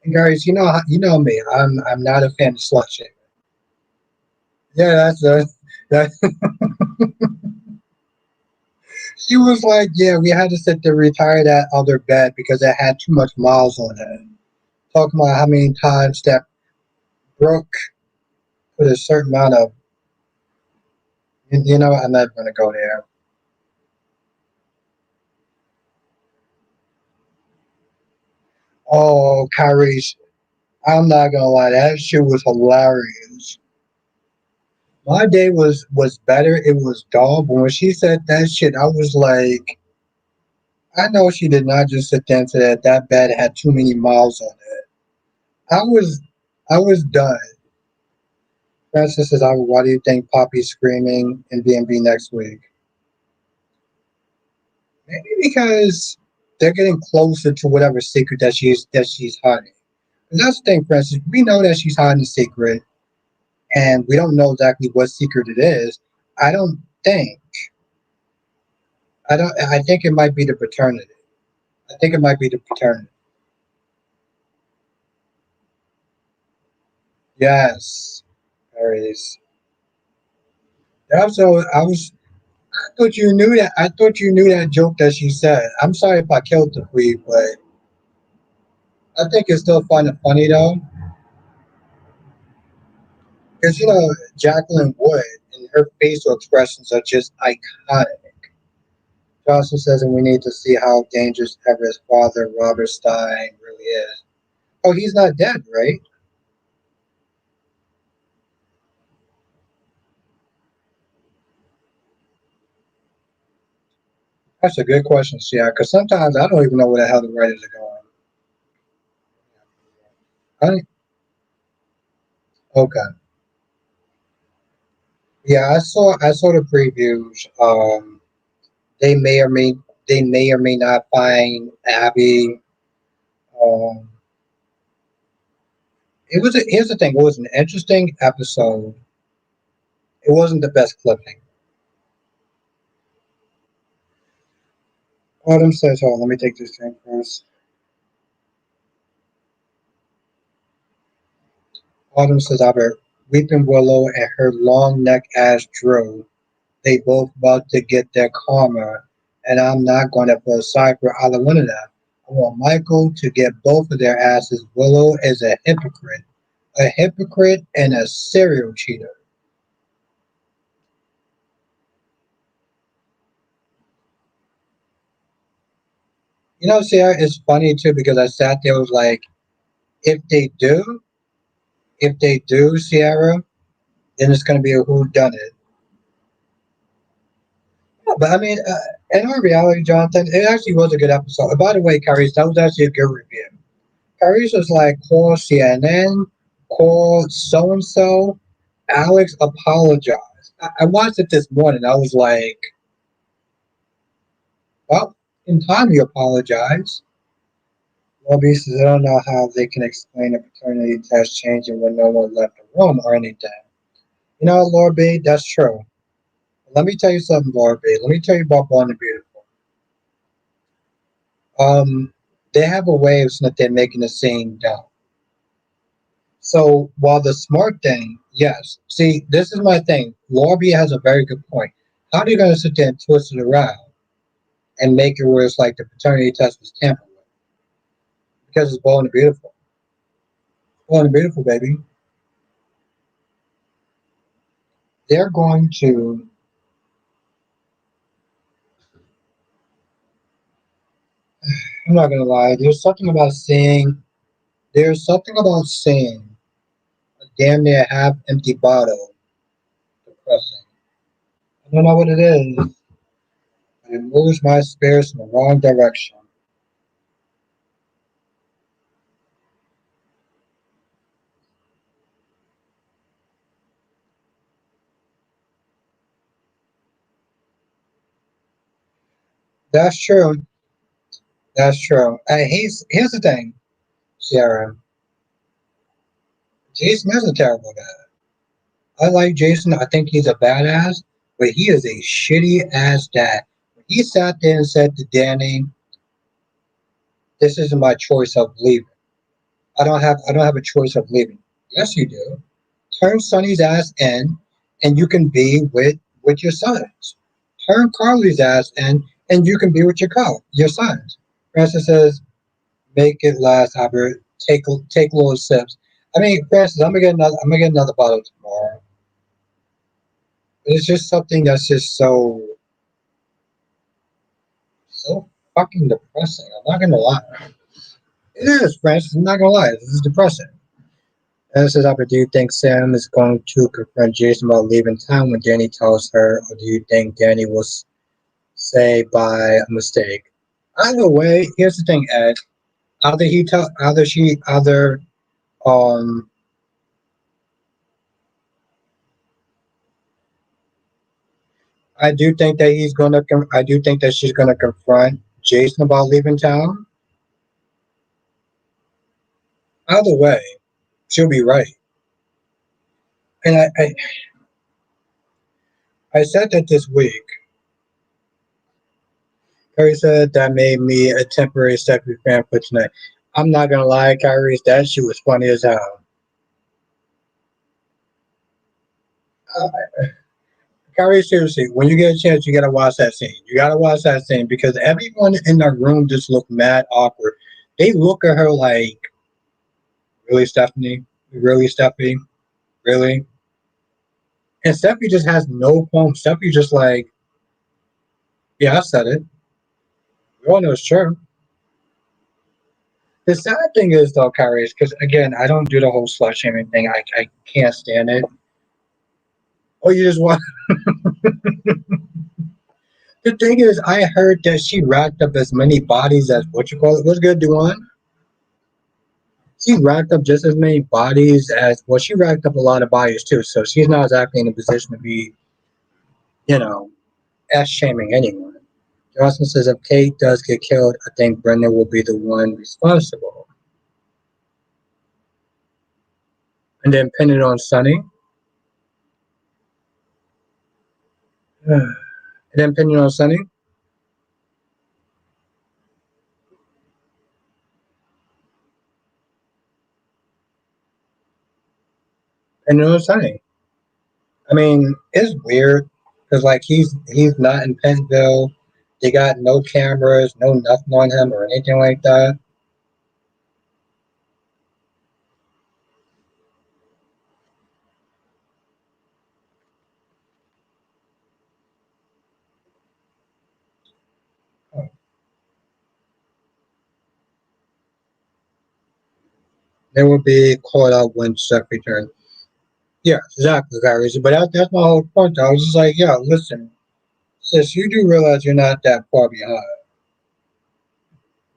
S1: And guys, you know me. I'm not a fan of slut shaming. Yeah, that. She was like, yeah, we had to sit there retire that other bed because it had too much miles on it. Talking about how many times that Brooke put a certain amount of, I'm not gonna go there. Oh, Kyrie, I'm not gonna lie, that shit was hilarious. My day was better. It was dull, but when she said that shit, I was like, I know she did not just sit there and say that that bed had too many miles on it. I was I was done. Francis says, why do you think Poppy's screaming in B&B next week? Maybe because they're getting closer to whatever secret that she's hiding. 'Cause that's the thing, Francis. We know that she's hiding a secret, and we don't know exactly what secret it is. I don't think. I don't. I think it might be the paternity. I think it might be the paternity. Yes, there it is. Also, I thought you knew that. I thought you knew that joke that she said. I'm sorry if I killed the queen, but I think it's still funny though, because Jacqueline Wood and her facial expressions are just iconic. Johnson says, and we need to see how dangerous Everett's father, Robert Stein, really is. Oh, he's not dead, right? That's a good question, Sia, because sometimes I don't even know where the hell the writers are going. I, okay. Yeah, I saw the previews. They may or may not find Abby. Um, here's the thing. It was an interesting episode. It wasn't the best clipping. Autumn says, "Oh, let me take this drink first." Autumn says, "Albert, Weeping Willow and her long neck ass Drew. They both about to get their karma, and I'm not going to feel sorry for either one of them. I want Michael to get both of their asses. Willow is a hypocrite and a serial cheater." Sarah, it's funny too because I sat there was like, if they do, if they do, Sierra, then it's going to be a who done it. But I mean, in all reality, Jonathan, it actually was a good episode. And by the way, Caris, that was actually a good review. Caris was like, call CNN, call so and so. Alex apologized. I watched it this morning. I was like, well, in time you apologize. Lobby says, I don't know how they can explain a paternity test changing when no one left the room or anything. Lord B, that's true. Let me tell you something, Lord B. Let me tell you about Born to Beautiful. They have a way of that they're making the scene dumb. So while the smart thing, yes. See, this is my thing. Lorby has a very good point. How are you going to sit there and twist it around and make it where it's like the paternity test was tampered with? Because it's Born to Beautiful. Born to Beautiful, baby. They're going to. I'm not going to lie. There's something about seeing a damn near half empty bottle depressing. I don't know what it is, but it moves my spirits in the wrong direction. That's true. That's true. Here's the thing, Sierra. Jason is a terrible guy. I like Jason. I think he's a badass, but he is a shitty ass dad. He sat there and said to Danny, "This isn't my choice of leaving. I don't have a choice of leaving." Yes, you do. Turn Sonny's ass in, and you can be with your sons. Turn Carly's ass in, and you can be with your sons. Francis says, "Make it last, Albert. Take little sips." I mean, Francis, I'm gonna get another bottle tomorrow. It's just something that's just so fucking depressing. I'm not gonna lie. It is, Francis. I'm not gonna lie. This is depressing. And it says, Albert, do you think Sam is going to confront Jason about leaving town when Danny tells her, or do you think Danny will say by a mistake? Either way, here's the thing, Ed. Um, I do think that she's gonna confront Jason about leaving town. Either way, she'll be right. And I said that this week. Kyrie said that made me a temporary Stephanie fan for tonight. I'm not gonna lie, Kyrie, that shit was funny as hell. Kyrie, seriously, when you get a chance, you gotta watch that scene. You gotta watch that scene because everyone in the room just looked mad awkward. They look at her like, really, Stephanie? Really, Stephanie? Really? And Stephanie just has no qualm. Stephanie just like, yeah, I said it. We all know it's true. The sad thing is though, Kyrie, is because again, I don't do the whole slut shaming thing. I can't stand it. Oh, you just want. The thing is, I heard that she racked up as many bodies as what you call it. What's good, Duan? She racked up just as many bodies as well. She racked up a lot of bodies too, so she's not exactly in a position to be, you know, ass shaming anyone. Johnson says if Kate does get killed, I think Brendan will be the one responsible. And then pin it on Sonny. And then pin it on Sonny. Pin it on Sonny. I mean, it's weird because like he's not in Pennsville. They got no cameras, no nothing on him or anything like that. They will be caught out when Chuck returns. Yeah, exactly, Kyrie. But that's my whole point. I was just like, yeah, listen, sis, you do realize you're not that far behind.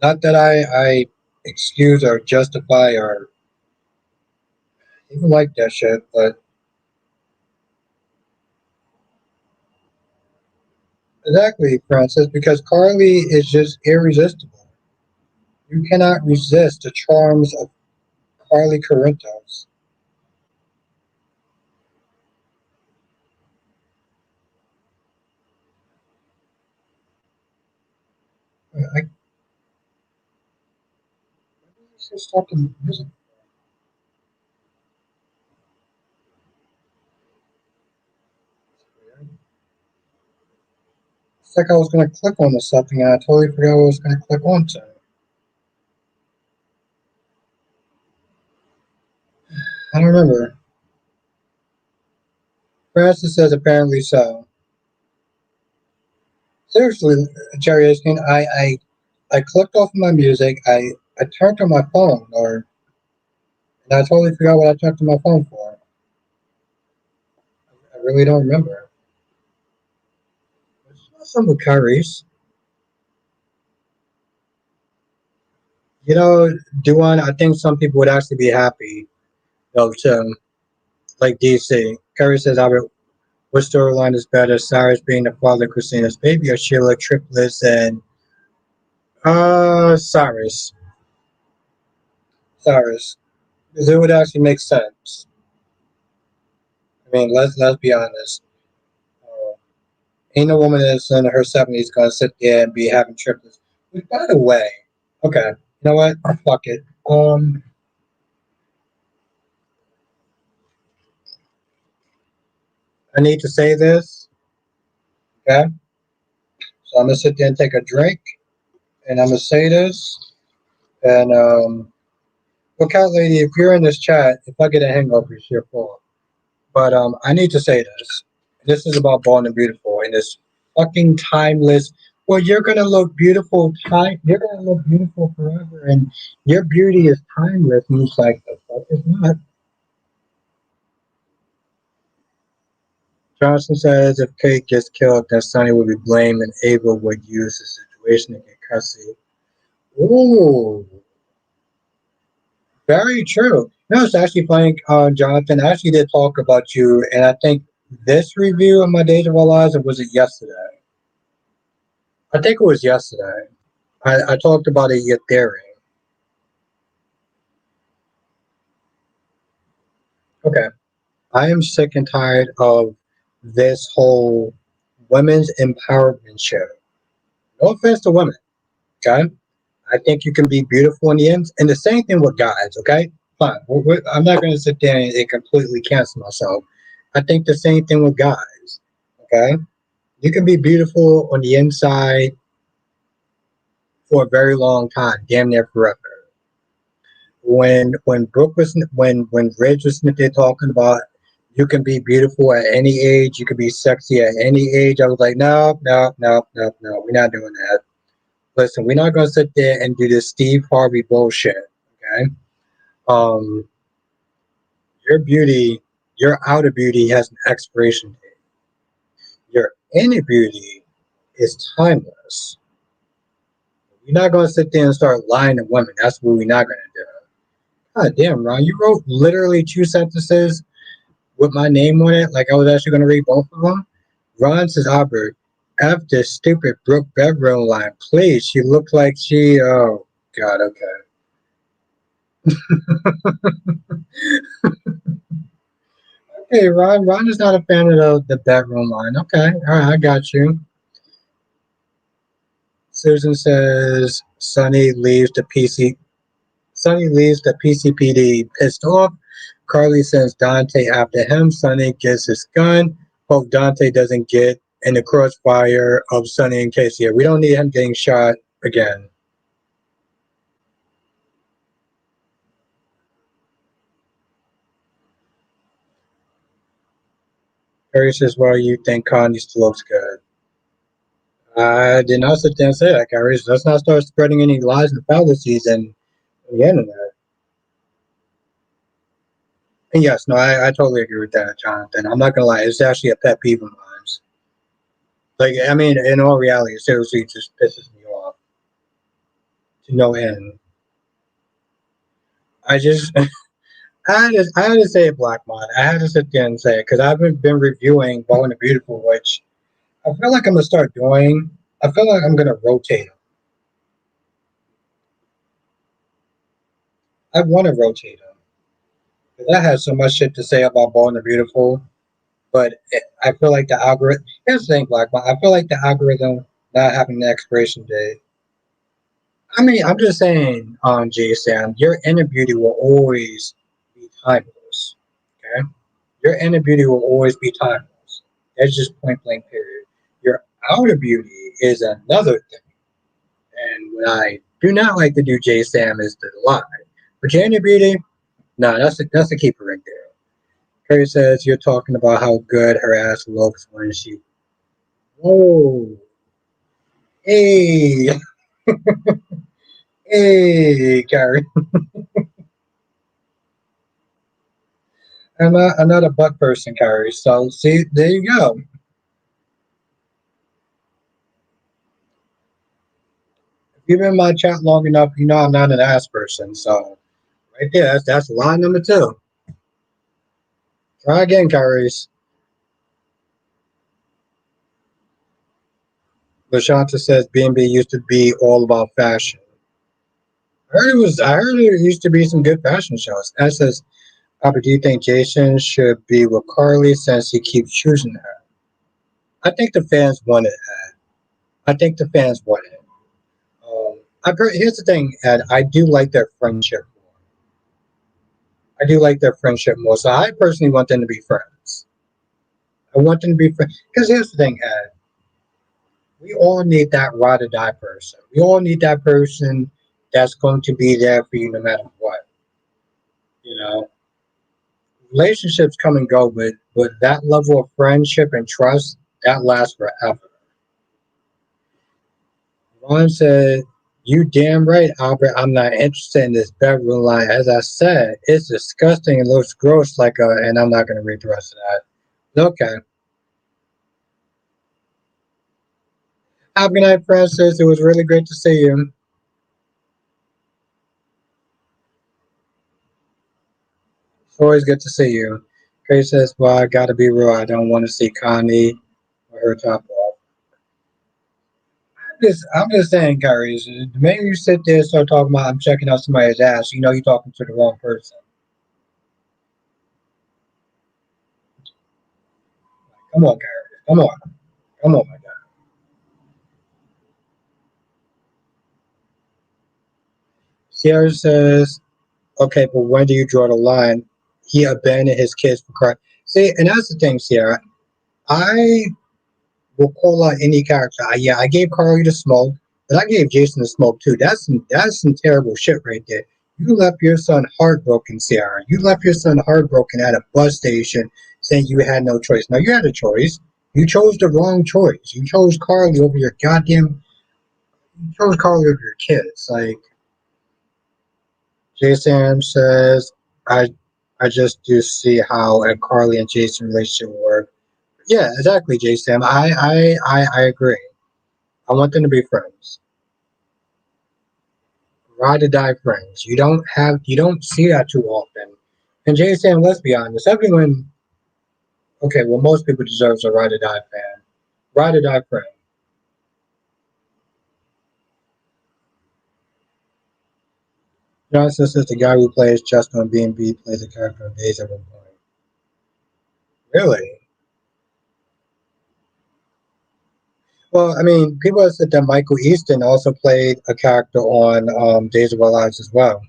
S1: Not that I excuse or justify or even like that shit, but exactly, Francis, because Carly is just irresistible. You cannot resist the charms of Carly Corinthos. I just stop the music. It's like I was gonna click on something and I totally forgot what I was gonna click onto. I don't remember. Francis says apparently so. Seriously, Jerry Askin, I clicked off of my music. I turned on my phone, or and I totally forgot what I turned to my phone for. I really don't remember. It's not some with Kyrie's. You know, Duan, I think some people would actually be happy though too. Like DC. Kyrie says, Albert, what storyline is better? Cyrus being the father of Christina's baby or Sheila triplets and Cyrus. Cyrus. Because it would actually make sense. I mean, let's be honest. Uh, Ain't no woman that's in her 70s gonna sit there and be having triplets. Which, by the way, okay, you know what? Fuck it. I need to say this, okay? So I'm gonna sit there and take a drink, and I'm gonna say this, and well, cat lady, if you're in this chat, if I get a hangover, it's your fault. But I need to say this. This is about Born and Beautiful, and this fucking timeless. Well, you're gonna look beautiful. You're gonna look beautiful forever, and your beauty is timeless. And it's like the fuck is not. Johnson says if Kate gets killed, then Sonny will be blamed, and Ava would use the situation to get custody. Ooh, very true. No, it's actually funny, Jonathan. I actually did talk about you, and I think this review of My Days of Our Lives, or was it yesterday? I think it was yesterday. I talked about it your theory. Okay. I am sick and tired of this whole women's empowerment show. No offense to women, okay? I think you can be beautiful in the end. And the same thing with guys, okay? Fine. I'm not going to sit there and completely cancel myself. I think the same thing with guys, okay? You can be beautiful on the inside for a very long time, damn near forever. When Ridge was there talking about you can be beautiful at any age, you can be sexy at any age. I was like, no, no, no, no, no, we're not doing that. Listen, we're not gonna sit there and do this Steve Harvey bullshit. Okay. Um, your beauty, your outer beauty has an expiration date. Your inner beauty is timeless. We're not gonna sit there and start lying to women. That's what we're not gonna do. God damn, Ron, you wrote literally 2 sentences with my name on it, like I was actually gonna read both of them. Ron says, Albert, F this stupid Brooke bedroom line, please. She looked like she. Oh God, okay. Hey, Ron. Ron is not a fan of the bedroom line. Okay, all right, I got you. Susan says Sonny leaves the PCPD pissed off. Carly sends Dante after him. Sonny gets his gun. Hope Dante doesn't get in the crossfire of Sonny and Casey. We don't need him getting shot again. Harry says, well, you think Connie still looks good. I did not sit there and say that, Gary. So let's not start spreading any lies and fallacies and the internet. And yes, no, I totally agree with that, Jonathan. I'm not gonna lie, it's actually a pet peeve of mine. Like, I mean, in all reality, it seriously just pisses me off to no end. I just, I had to say it, Black Mod. I had to sit there and say it because I've been reviewing Bold and the Beautiful, which I feel like I'm gonna start doing. I feel like I'm gonna rotate them. I want to rotate them because I have so much shit to say about Bold and the Beautiful. But I feel like the algorithm. Here's the thing, Black Mod. I feel like the algorithm not having the expiration date. I mean, I'm just saying, Jay Sam, your inner beauty will always be timeless. Okay, your inner beauty will always be timeless. That's just point blank. Period. Your outer beauty is another thing, and what I do not like to do, Jay Sam, is to lie. But your inner beauty, no, that's a keeper right there. Curry says you're talking about how good her ass looks when she. Whoa, hey, hey, Carrie. I'm not a butt person, Carrie. So see, there you go. If you've been in my chat long enough, you know I'm not an ass person. So right there, that's line number two. Try again, Carries. Lashanta says B&B used to be all about fashion. I heard it was. I heard there used to be some good fashion shows. That says, Papa, do you think Jason should be with Carly since he keeps choosing her? I think the fans wanted that. I think the fans wanted it. Here's the thing, Ed. I do like their friendship more. I do like their friendship more. So I personally want them to be friends. I want them to be friends. Because here's the thing, Ed. We all need that ride or die person. We all need that person that's going to be there for you no matter what. You know, relationships come and go, but that level of friendship and trust that lasts forever. Ron said, "You damn right, Albert. I'm not interested in this bedroom line. As I said, it's disgusting and looks gross. Like and I'm not going to read the rest of that. Okay. Have a good night, Francis. It was really great to see you. It's always good to see you." Grace says, "Well, I got to be real. I don't want to see Connie or her top off." I'm just saying, Kyrie. The minute you sit there and start talking about I'm checking out somebody's ass, you know you're talking to the wrong person. Come on, Kyrie. Come on. Come on, my guy. Sierra says, okay, but when do you draw the line? He abandoned his kids for crying. See, and that's the thing, Sierra. I will call out any character. Yeah, I gave Carly the smoke, but I gave Jason the smoke too. That's some terrible shit right there. You left your son heartbroken, Sierra. You left your son heartbroken at a bus station saying you had no choice. Now you had a choice. You chose the wrong choice. You chose Carly over your goddamn You chose Carly over your kids. Like Jason says, I I just do see how a Carly and Jason relationship will work. Yeah, exactly, Jason. I agree. I want them to be friends. Ride or die friends. You don't see that too often. And Jason, let's be honest, everyone okay, well most people deserves a ride or die fan. Ride or die friend. Johnson says the guy who plays Justin on B&B plays a character on Days at one point. Really? Well, I mean, people have said that Michael Easton also played a character on Days of Our Lives as well.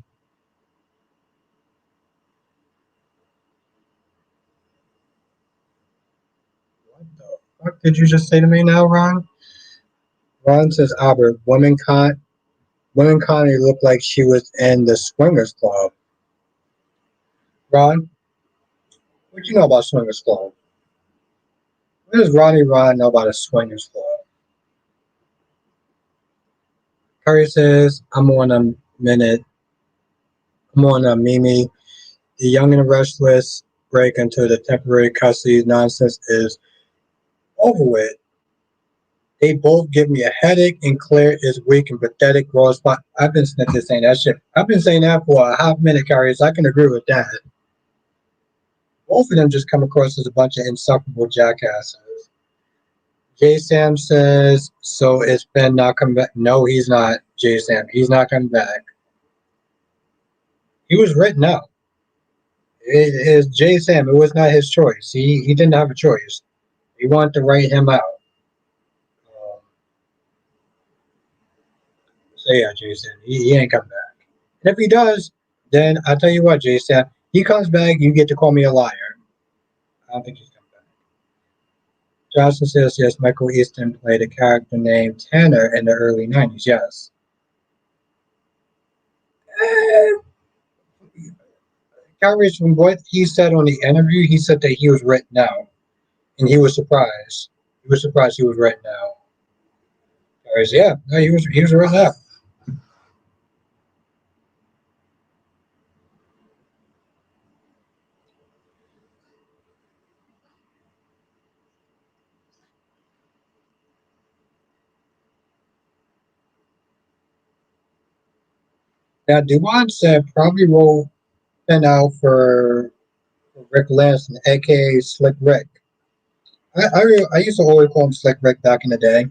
S1: What the fuck did you just say to me now, Ron? Ron says, Albert, women Connie looked like she was in the Swingers Club. Ron, what you know about Swingers Club? What does Ronnie Ron know about a Swingers Club? Curry says, I'm on a Mimi. The Young and the Restless break into the temporary custody nonsense is over with. They both give me a headache, and Claire is weak and pathetic. Gross spot. I've been snitching saying that shit. I've been saying that for a half minute, Carrie, so I can agree with that. Both of them just come across as a bunch of insufferable jackasses. Jay Sam says, so is Ben not coming back? No, he's not, Jay Sam. He's not coming back. He was written out. It is Jay Sam. It was not his choice. He didn't have a choice. He wanted to write him out. So yeah, Jason, he ain't coming back. And if he does, then I'll tell you what, Jason, he comes back, you get to call me a liar. I don't think he's coming back. Johnson says yes, Michael Easton played a character named Tanner in the early 90s, yes. Eh, Calories from what he said on the interview, he said that he was written out. And he was surprised. He was surprised he was written out. Calories, yeah, no, he was written out. Now Dubon said probably will pen out for Rick Lanson, aka Slick Rick. I used to always call him Slick Rick back in the day.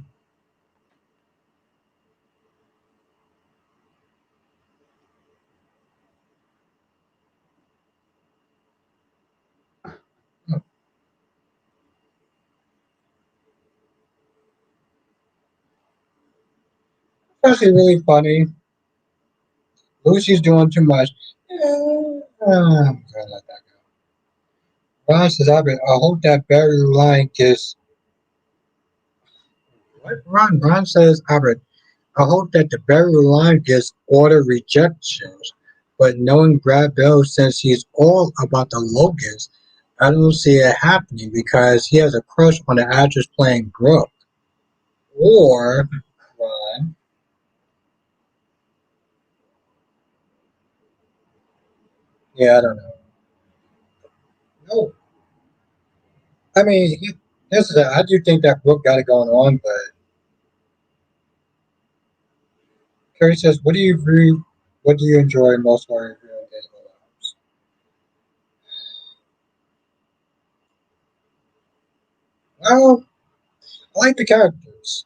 S1: It's actually really funny. Lucy's doing too much. I'm gonna let that go. Ron says, I hope that Barry line gets. What? Ron says, Albert, I hope that the Barry line gets order rejections. But knowing Brad Bell, since he's all about the Logans, I don't see it happening because he has a crush on the actress playing Brooke. Or, Ron, yeah, I don't know. No, I mean, I do think that Brooke got it going on, but Kerry says, what do you enjoy most while you're doing Days of Our Lives? Well, I like the characters.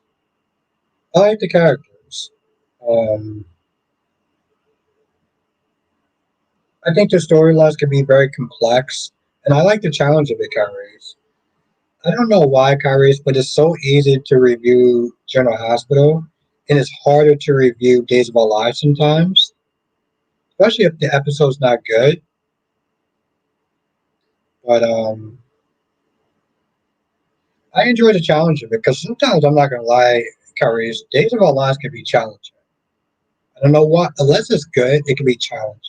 S1: I like the characters. Um, I think the storylines can be very complex, and I like the challenge of it, Kyrie's. I don't know why, Kyrie's, but it's so easy to review General Hospital, and it's harder to review Days of Our Lives sometimes, especially if the episode's not good. But I enjoy the challenge of it because sometimes I'm not gonna lie, Kyrie's Days of Our Lives can be challenging. I don't know what, unless it's good, it can be challenging.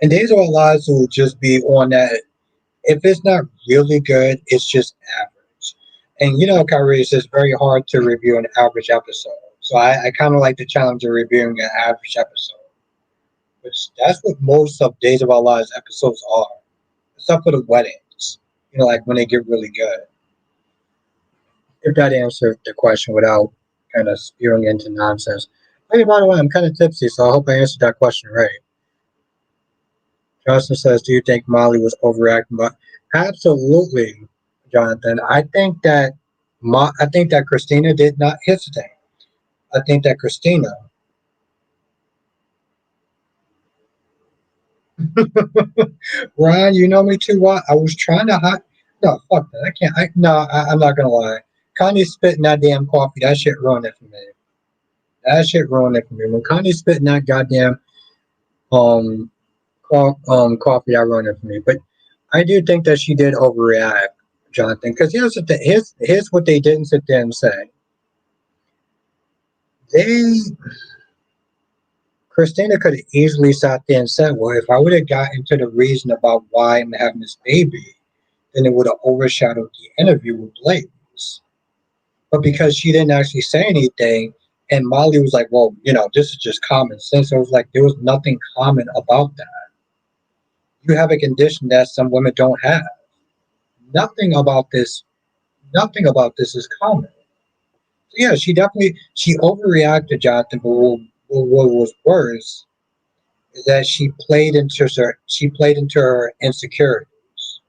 S1: And Days of Our Lives will just be on that. If it's not really good, it's just average. And you know, Kyrie, it's very hard to review an average episode. So I kind of like the challenge of reviewing an average episode, which that's what most of Days of Our Lives episodes are, except for the weddings. You know, like when they get really good. If that answered the question without kind of spewing into nonsense. Hey, by the way, I'm kind of tipsy, so I hope I answered that question right. Justin says, "Do you think Molly was overacting?" But absolutely, Jonathan. I think that Christina did not. Here's the thing. I think that Christina. Ryan, you know me too well. I was trying to hide. No, fuck that. I can't. I'm not gonna lie. Kanye spitting that damn coffee. That shit ruined it for me. That shit ruined it for me. When Kanye spitting that goddamn um coffee, that ruined it for me. But I do think that she did overreact, Jonathan. Because here's the thing. Here's what they didn't sit there and say. They Christina could have easily sat there and said, "Well, if I would have got into the reason about why I'm having this baby, then it would have overshadowed the interview with Blaze." But because she didn't actually say anything, and Molly was like, "Well, you know, this is just common sense." It was like there was nothing common about that. You have a condition that some women don't have. Nothing about this. Nothing about this is common. So yeah, she overreacted, Jonathan. But what was worse is that she played into her insecurities.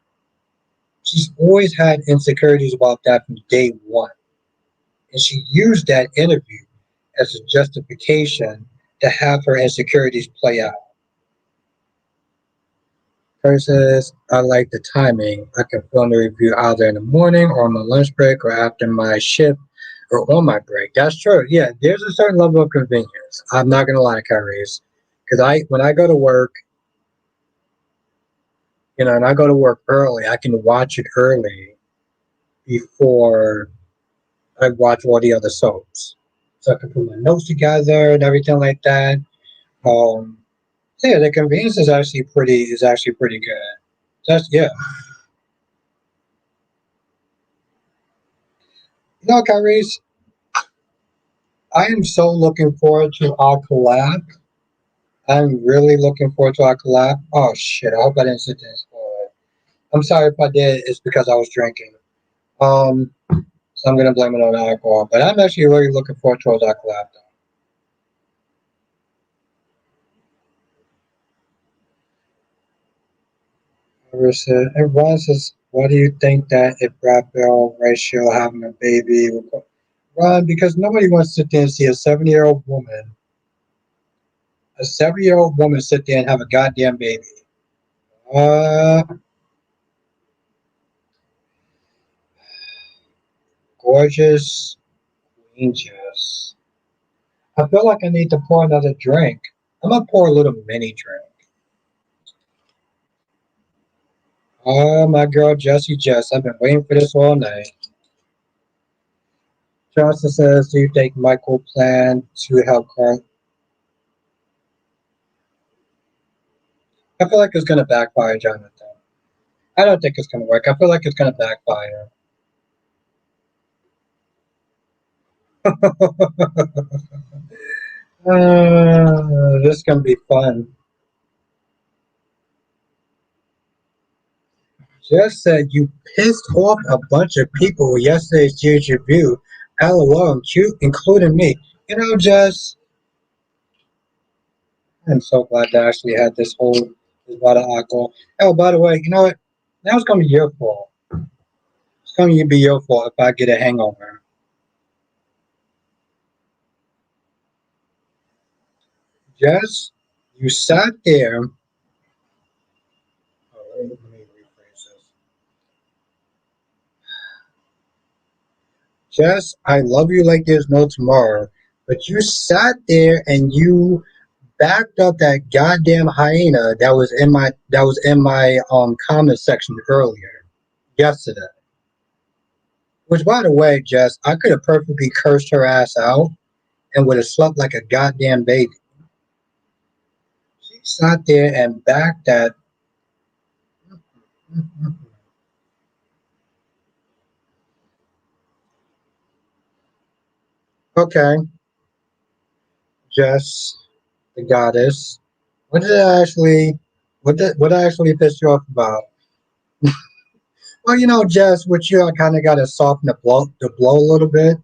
S1: She's always had insecurities about that from day one, and she used that interview as a justification to have her insecurities play out. Her says, "I like the timing. I can film the review either in the morning or on my lunch break or after my shift or on my break." That's true. Yeah, there's a certain level of convenience. I'm not gonna lie, Kyrie, because I when I go to work, and I go to work early, I can watch it early before I watch all the other soaps. So I can put my notes together and everything like that. Um, so yeah, the convenience is actually pretty good. That's yeah. You know, Kyrie, I am so looking forward to our collab. I'm really looking forward to our collab. Oh shit! I hope I didn't sit there and spoil it. I'm sorry if I did. It's because I was drinking. Um, so I'm gonna blame it on alcohol. But I'm actually really looking forward towards our collab. And Ron says, "Why do you think that if Brad Pitt and Rachel having a baby?" Ron, because nobody wants to sit there and see a 7-year-old woman sit there and have a goddamn baby. Uh, gorgeous, angels. I feel like I need to pour another drink. I'm gonna pour a little mini drink. Oh, my girl Jessie Jess. I've been waiting for this all night. Johnson says, "Do you think Michael planned to help Carl?" I feel like it's gonna backfire, Jonathan. I don't think it's gonna work. I feel like it's gonna backfire. This is gonna be fun. Just said you pissed off a bunch of people with yesterday's huge review. LOL, including me. You know, Jess, I'm so glad that I actually had this bottle of alcohol. Oh, by the way, you know what? Now it's gonna be your fault. It's gonna be your fault if I get a hangover. Jess, you sat there. Oh, let me rephrase this. Jess, I love you like there's no tomorrow, but you sat there and you backed up that goddamn hyena that was in my comment section earlier yesterday. Which, by the way, Jess, I could have perfectly cursed her ass out and would have slept like a goddamn baby. She sat there and backed that. Okay, Jess, the goddess. What did I actually? What I actually pissed you off about? Well, Jess, with you, I kind of got to soften the blow a little bit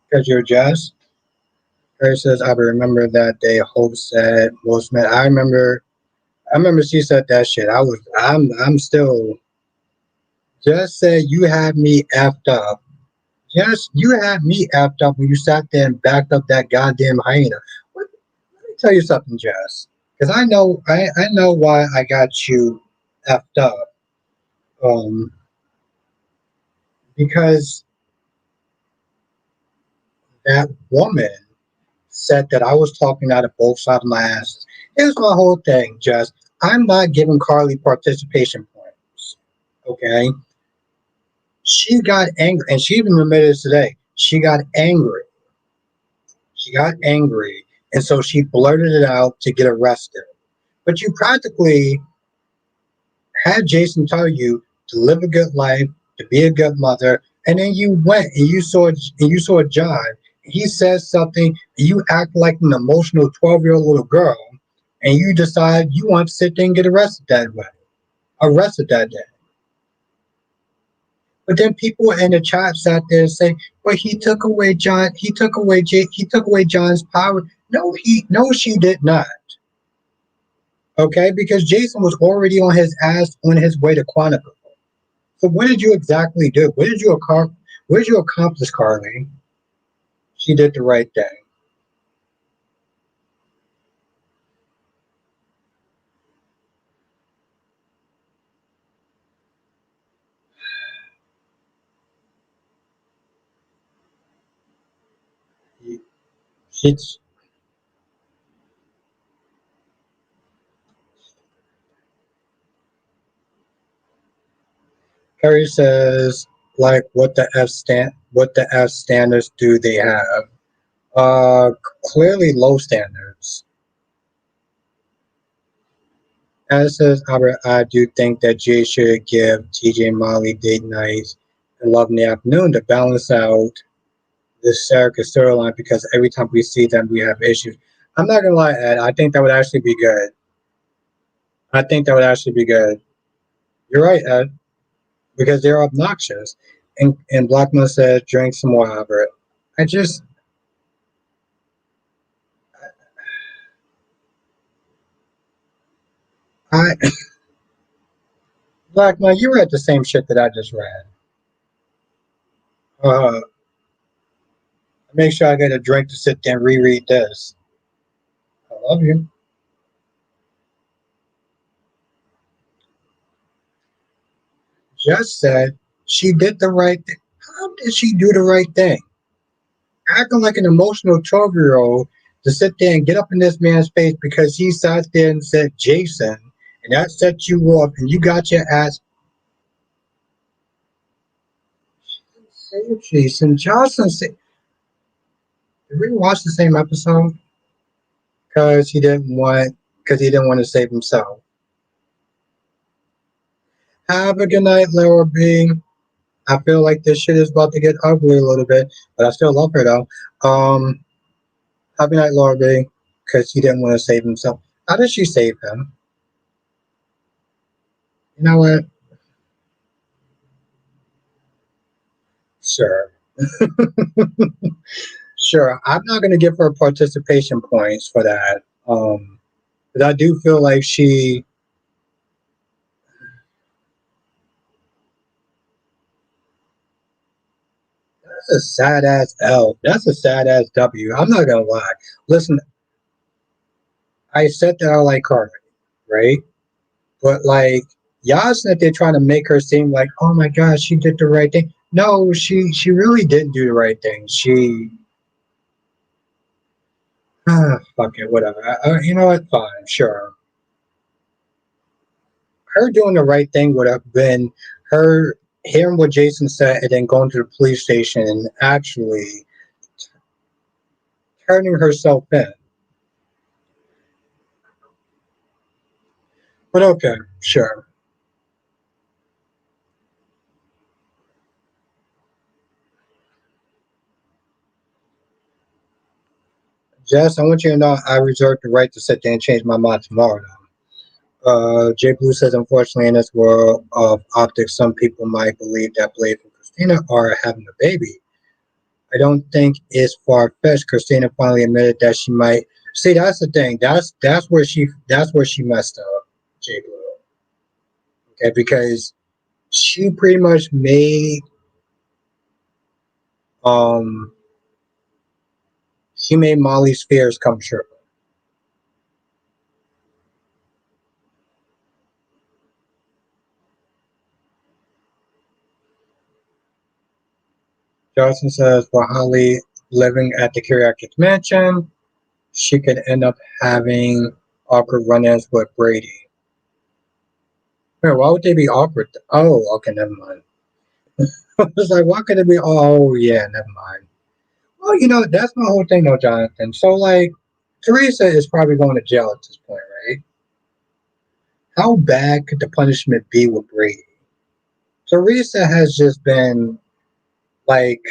S1: because you're Jess. Her says, I remember that day. Hope said, Will Smith. I remember. I remember she said that shit. I'm still. Just said you had me effed up. Yes, you had me effed up when you sat there and backed up that goddamn hyena. What, let me tell you something, Jess. Because I know why I got you effed up. Um, because that woman said that I was talking out of both sides of my ass. Here's my whole thing, Jess. I'm not giving Carly participation points. Okay? She got angry, and she even admitted it today. She got angry. She got angry, and so she blurted it out to get arrested. But you practically had Jason tell you to live a good life, to be a good mother, and then you went and you saw John. He says something, and you act like an emotional 12-year-old little girl, and you decide you want to sit there and get arrested that way, arrested that day. But then people in the chat sat there and say, "But he took away John. He took away John's power." No, she did not. Okay, because Jason was already on his ass on his way to Quantico. So what did you exactly do? What did you accomplish, Carly? She did the right thing. She's Harry says, like, what the F standards do they have? Uh, Clearly low standards. As says Albert, I do think that Jay should give TJ and Molly date nights and Love in the Afternoon to balance out this Serica storyline because every time we see them, we have issues. I'm not gonna lie, Ed. I think that would actually be good. I think that would actually be good. You're right, Ed, because they're obnoxious. And Blackman said, "Drink some more, Albert." I just, I Blackman, you read the same shit that I just read. Uh, make sure I get a drink to sit there and reread this. I love you. Just said she did the right thing. How did she do the right thing? Acting like an emotional 12-year-old to sit there and get up in this man's face because he sat there and said Jason, and that set you off, and you got your ass. Say Jason Johnson. Did we watch the same episode? Because he didn't want to save himself. Have a good night, Laura B. I feel like this shit is about to get ugly a little bit, but I still love her though. Um, Happy night, Laura B. Because he didn't want to save himself. How did she save him? You know what? Sure. Sure. I'm not going to give her participation points for that. But I do feel like that's a sad ass L. That's a sad ass W. I'm not going to lie. Listen, I said that I like Carly, right? But like, y'all said they're trying to make her seem like, oh my gosh, she did the right thing. No, she really didn't do the right thing. Fuck it, whatever. You know what? Fine, sure. Her doing the right thing would have been her hearing what Jason said and then going to the police station and actually turning herself in. But okay, sure. Jess, I want you to know I reserve the right to sit there and change my mind tomorrow. Jay Blue says, unfortunately, in this world of optics, some people might believe that Blake and Christina are having a baby. I don't think it's far fetched. Christina finally admitted that she might. See, that's the thing. That's where she messed up, Jay Blue. Okay, because she pretty much made um she made Molly's fears come true. Johnson says for Holly living at the Kyriakis mansion, she could end up having awkward run-ins with Brady. Man, why would they be awkward? Oh, okay, never mind. I was like, why could it be? Oh, yeah, never mind. Well, that's my whole thing, though, Jonathan. So, like, Teresa is probably going to jail at this point, right? How bad could the punishment be with Brady? Teresa has just been, like,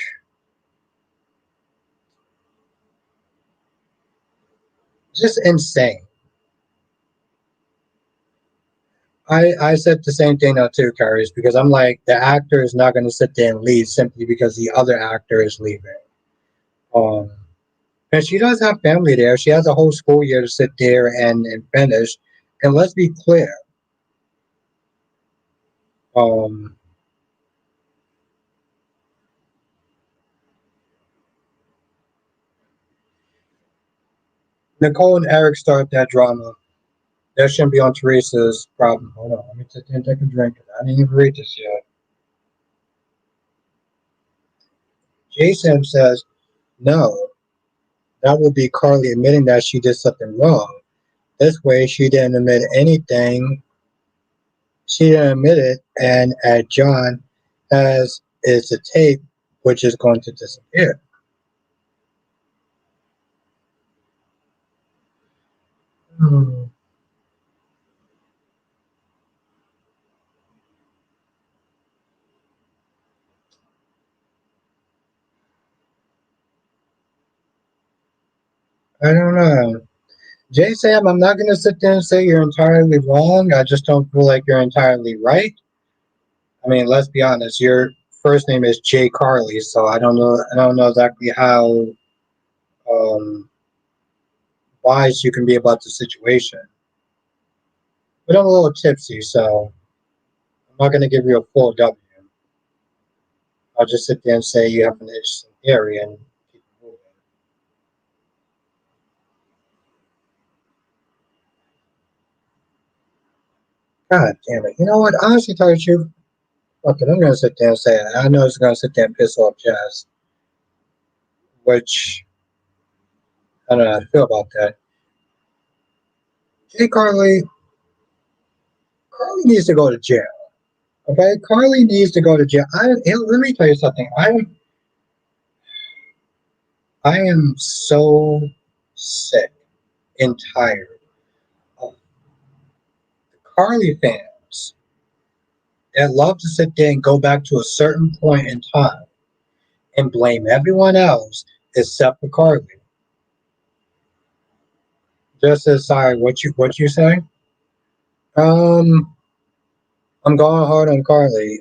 S1: just insane. I said the same thing now too, Carius, because I'm like, the actor is not going to sit there and leave simply because the other actor is leaving. Um, and she does have family there. She has a whole school year to sit there and finish. And let's be clear, um, Nicole and Eric start that drama. That shouldn't be on Teresa's problem. Hold on, let me sit there and take a drink. I didn't even read this yet. Jason says, no, that will be Carly admitting that she did something wrong. This way, she didn't admit anything. She didn't admit it, and John has is the tape, which is going to disappear. Hmm. I don't know. Jay Sam, I'm not going to sit there and say you're entirely wrong. I just don't feel like you're entirely right. I mean, let's be honest. Your first name is Jay Carly, so I don't know. I don't know exactly how um, wise you can be about the situation. But I'm a little tipsy, so I'm not going to give you a full W. I'll just sit there and say you have an interesting theory and keep moving. God damn it! You know what? Honestly, tell you the truth, fuck it. I'm going to sit there and say it. I know it's going to sit there and piss off Jazz, which I don't know how I feel about that. Hey, Carly needs to go to jail. Okay, Carly needs to go to jail. Let me tell you something. I am so sick and tired of Carly fans that love to sit there and go back to a certain point in time and blame everyone else except for Carly. Just as sorry, what you say? Um, I'm going hard on Carly.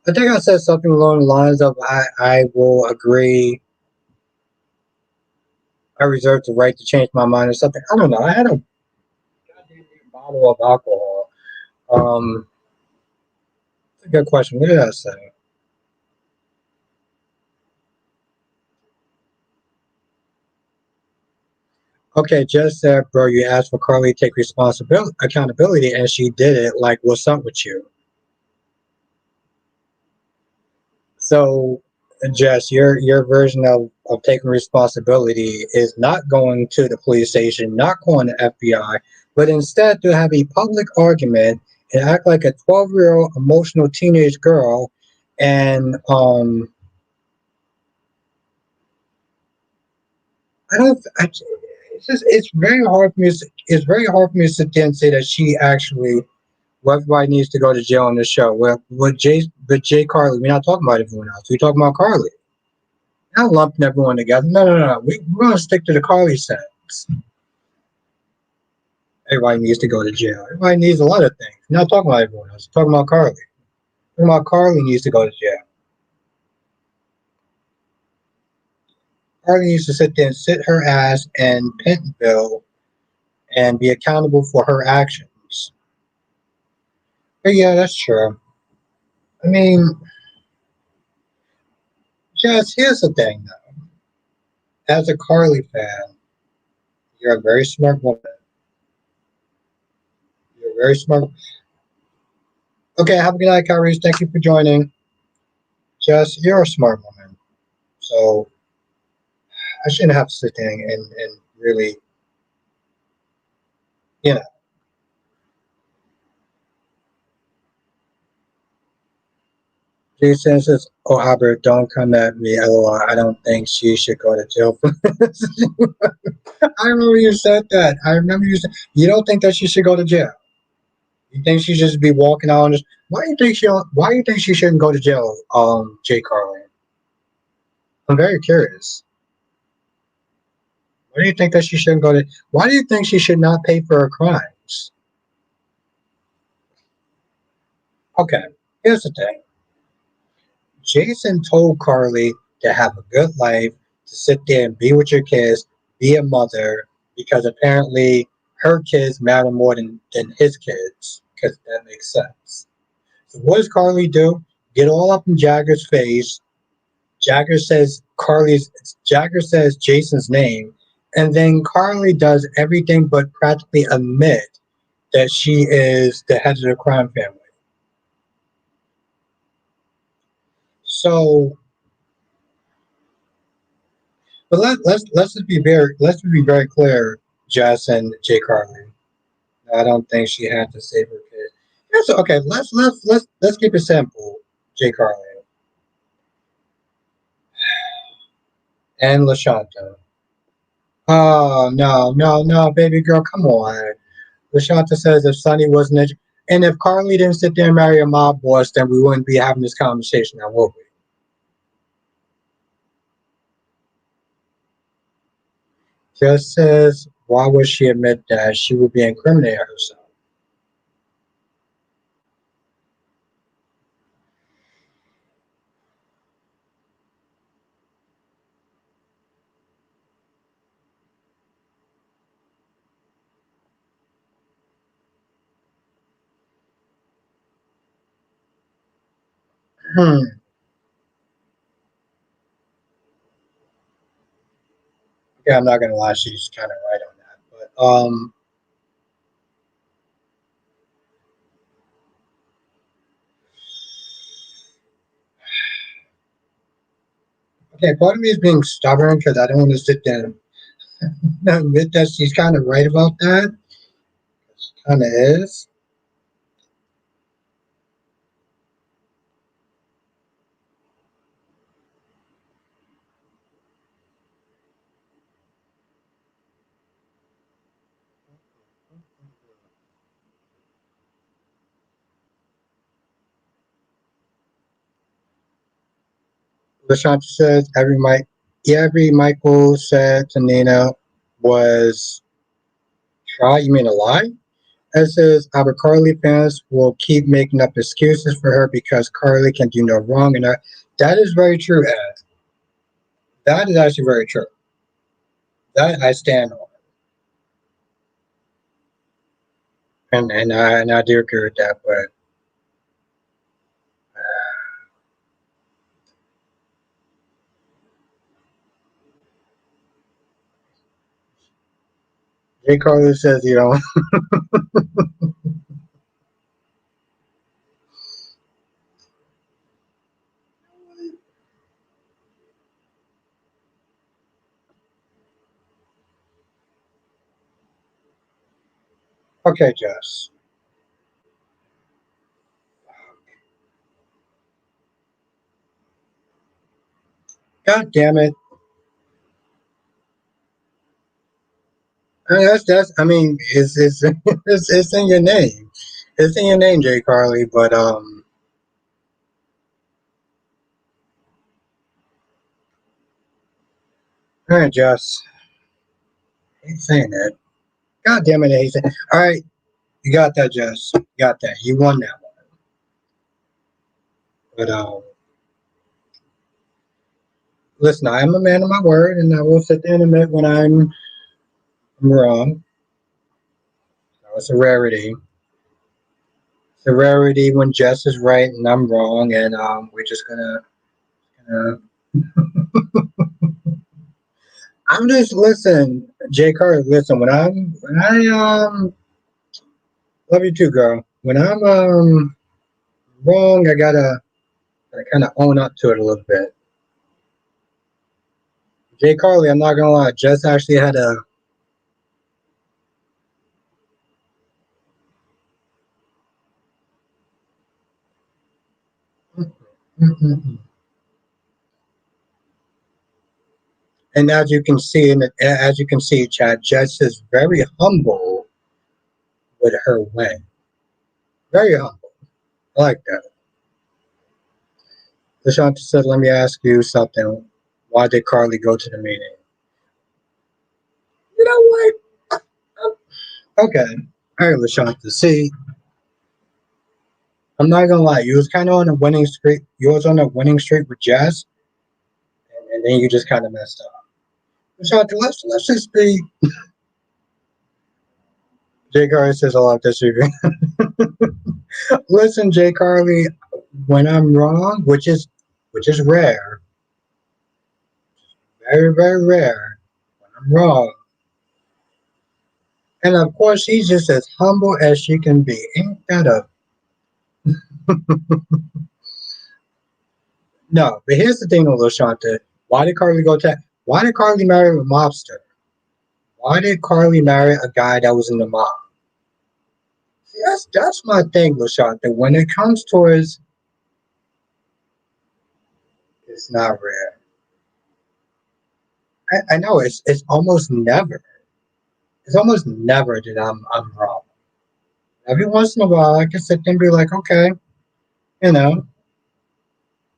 S1: I think I said something along the lines of I will agree. I reserve the right to change my mind or something. I don't know. I had a goddamn bottle of alcohol. Um, that's a good question. What did I say? Okay, just said, bro, you asked for Carly to take responsibility, accountability, and she did it. Like, what's up with you? So, Jess, your version of taking responsibility is not going to the police station, not calling the FBI, but instead to have a public argument and act like a 12-year-old emotional teenage girl. And I don't. It's very hard for me. It's very hard for me to sit there and say that she actually. Well, everybody needs to go to jail on this show. Well, with Jay Carly, we're not talking about everyone else. We're talking about Carly. Not lumping everyone together. No, no, no. We're going to stick to the Carly sentence. Everybody needs to go to jail. Everybody needs a lot of things. I'm not talking about everyone else. I'm talking about Carly. I'm talking about Carly needs to go to jail. Carly needs to sit there and sit her ass in Pentonville and be accountable for her actions. But yeah, that's true. I mean, Jess, here's the thing though. As a Carly fan, you're a very smart woman. You're very smart. Okay, have a good night, Kyrie. Thank you for joining. Jess, you're a smart woman. So I shouldn't have to sit there and really, you know. Jason says, "Oh, Albert, don't come at me. LOL. I don't think she should go to jail for this." I remember you said that. I remember you said you don't think that she should go to jail. You think she should just be walking out on this? Why do you think she? Why do you think she shouldn't go to jail? Jay Carlin. I'm very curious. Why do you think that she shouldn't go to? Why do you think she should not pay for her crimes? Okay, here's the thing. Jason told Carly to have a good life, to sit there and be with your kids, be a mother, because apparently her kids matter more than his kids, because that makes sense. So what does Carly do? Get all up in Jagger's face. Jagger says Jason's name, and then Carly does everything but practically admit that she is the head of the crime family. So, but let's be very clear, Jess and Jay Carly. I don't think she had to save her kid. Yes, okay. Let's keep it simple, Jay Carly and Lashanta. Oh no, no, no, baby girl, come on. Lashanta says if Sonny wasn't, and if Carly didn't sit there and marry a mob boss, then we wouldn't be having this conversation now, would we? Just says, why would she admit that she would be incriminating herself? Hmm. Yeah, I'm not gonna lie, she's kind of right on that. But okay, part of me is being stubborn because I don't want to sit there and admit that she's kind of right about that. She kind of is. Lashanta says every Michael said to Nina was try. You mean a lie? It says our Carly fans will keep making up excuses for her because Carly can do no wrong, and that is very true, Ed. That is actually very true. That I stand on, and I do agree with that. But J. Carly says, okay, Jess. God damn it. That's. I mean, it's in your name. It's in your name, J. Carly. But All right, Jess. I hate saying that. God damn it, I hate saying it. All right, you got that, Jess. You got that. You won that one. But listen, I am a man of my word, and I will sit there and admit when I'm wrong. So it's a rarity. It's a rarity when Jess is right and I'm wrong, and we're just gonna. I'm just listen, J. Carter. Listen, when I love you too, girl. When I'm wrong, I gotta kind of own up to it a little bit. Jay Carly, I'm not gonna lie, Jess actually had a. And as you can see, as you can see, Chad, Jess is very humble with her win. Very humble. I like that. LaShanta said, "Let me ask you something. Why did Carly go to the meeting?" You know what? Okay. All right, LaShanta. See, I'm not gonna lie. You was kind of on a winning streak. You was on a winning streak with Jess, and then you just kind of messed up. LaShanta, let's just be. Jay Carly says, "I love this review." Listen, Jay Carly, when I'm wrong, which is rare, very very rare. When I'm wrong, and of course she's just as humble as she can be. Ain't that a no? But here's the thing, though, Shanta. Why did Carly go to? Why did Carly marry a mobster? Why did Carly marry a guy that was in the mob? See, that's my thing, Lashanta. When it comes towards, it's not rare. I know it's almost never. It's almost never that I'm wrong. Every once in a while, I can sit there and be like, okay, you know,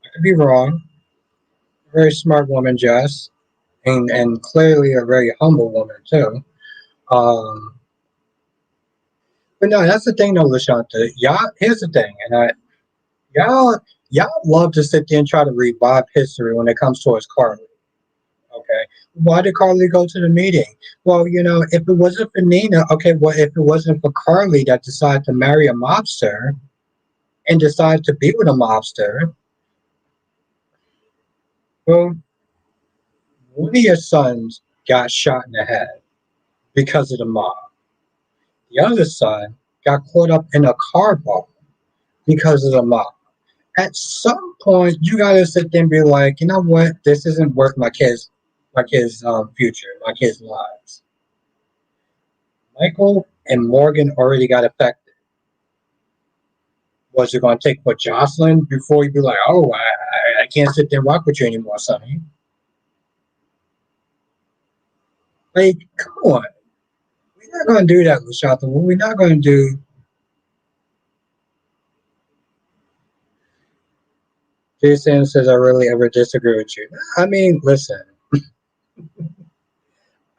S1: I could be wrong. Very smart woman, Jess, and clearly a very humble woman too. Um, but no, that's the thing, though, Lashanta. Y'all, here's the thing, and y'all love to sit there and try to revive history when it comes towards Carly. Okay, why did Carly go to the meeting? Well, if it wasn't for Nina, okay, well, if it wasn't for Carly that decided to marry a mobster and decided to be with a mobster, well, one of your sons got shot in the head because of the mob. The other son got caught up in a car bomb because of the mob. At some point, you gotta sit there and be like, you know what? This isn't worth my kids' future, my kids' lives. Michael and Morgan already got affected. Was it going to take for Jocelyn before you be like, oh, I can't sit there and rock with you anymore, Sonny? Like, come on. We're not going to do that, Lashata. What we're not going to do. Jason says, I really ever disagree with you. I mean, listen.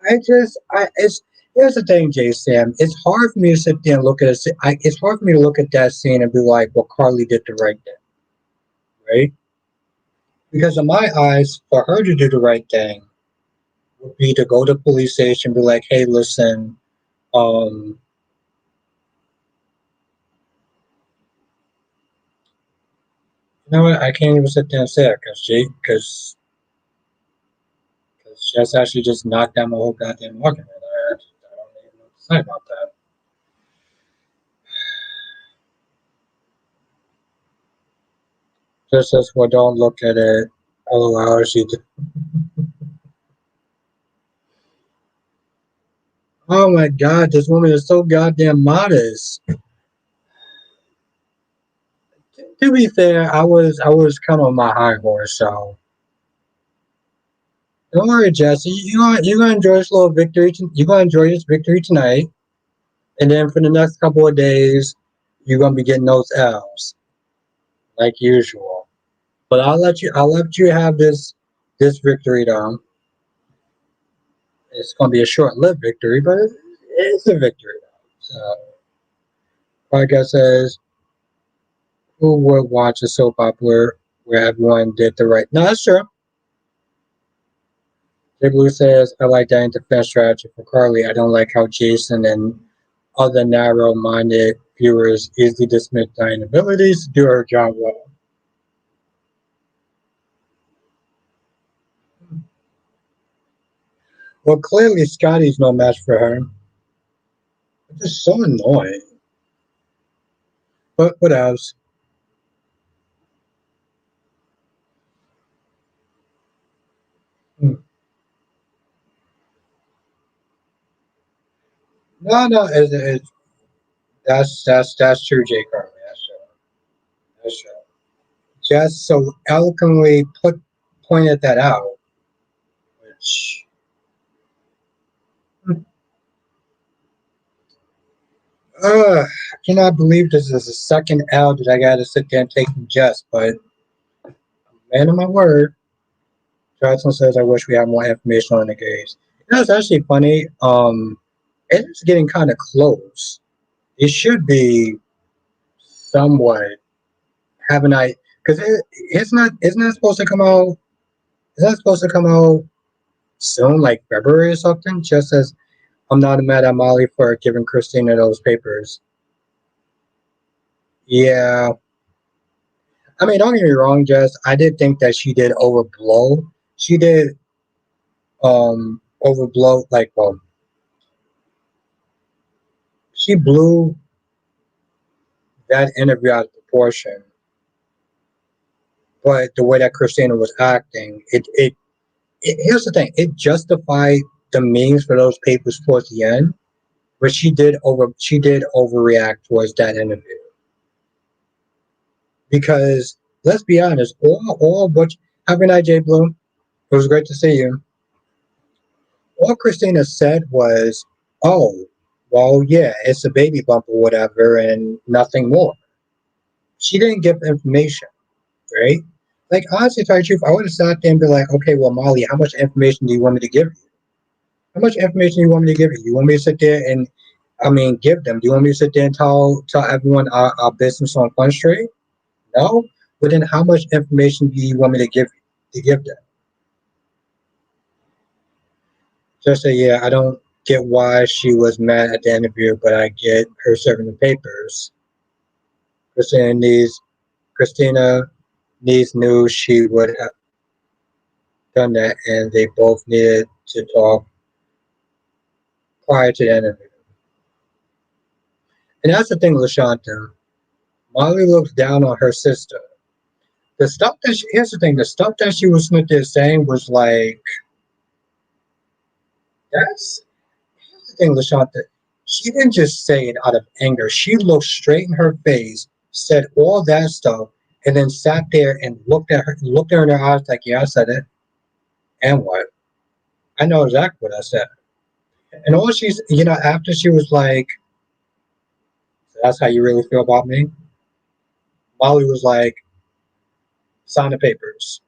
S1: It's here's the thing, Jay Sam. It's hard for me to sit there and look at it's hard for me to look at that scene and be like, well, Carly did the right thing, right? Because in my eyes, for her to do the right thing would be to go to the police station and be like, hey, listen, um, you know what? I can't even sit there and say it because Jess actually just knocked down my whole goddamn argument. I don't even know what to say about that. Just says, well, don't look at it. LOL, she did. Oh my god, this woman is so goddamn modest. To be fair, I was kind of on my high horse, so don't worry, Jesse. You gonna enjoy this little victory. You're gonna enjoy this victory tonight, and then for the next couple of days, you're gonna be getting those L's like usual. But I'll let you have this victory though. It's going to be a short-lived victory, but it's a victory. So, podcast says, "Who would watch a soap opera where everyone did the right?" No, that's true. Jay Blue says, "I like that defense strategy for Carly. I don't like how Jason and other narrow-minded viewers easily dismiss Diane's abilities to do her job well." Well, clearly Scotty's no match for her. It's just so annoying. But what else? Hmm. No, no, that's true, Jay Carly. That's true. That's true. Just so eloquently pointed that out, which I cannot believe this is the second L that I got to sit there and take from Jess. But man of my word, Johnson says, "I wish we had more information on the case." You know, it's actually funny. It is getting kind of close. It should be somewhat haven't I? Because it's not. Isn't that supposed to come out? Is that supposed to come out soon, like February or something? Just as I'm not mad at Molly for giving Christina those papers. Yeah, I mean, don't get me wrong, Jess. I did think that she did overblow. She did overblow. Like, she blew that interview out of proportion. But the way that Christina was acting, it here's the thing. It justified the means for those papers towards the end. But she did overreact towards that interview because let's be honest, all what have a night, Jay Bloom. It was great to see you. All Christina said was, "Oh, well, yeah, it's a baby bump or whatever, and nothing more." She didn't give information, right? Like honestly, to tell you the truth, I would have sat there and be like, "Okay, well, Molly, how much information do you want me to give you? How much information do you want me to give you? You want me to sit there and I mean, give them. Do you want me to sit there and tell everyone our business on Fun Street? No? But then how much information do you want me to give them? Just say, yeah, I don't get why she was mad at the interview, but I get her serving the papers. Christina needs Christina needs knew she would have done that and they both needed to talk prior to the interview. And that's the thing, LaShanta. Molly looks down on her sister. The stuff that here's the thing, the stuff that she was with there saying was like that's here's the thing, LaShanta. She didn't just say it out of anger. She looked straight in her face, said all that stuff, and then sat there and looked at her in her eyes like, yeah, I said it. And what? I know exactly what I said. And all she's after she was like, so that's how you really feel about me? Molly was like, sign the papers.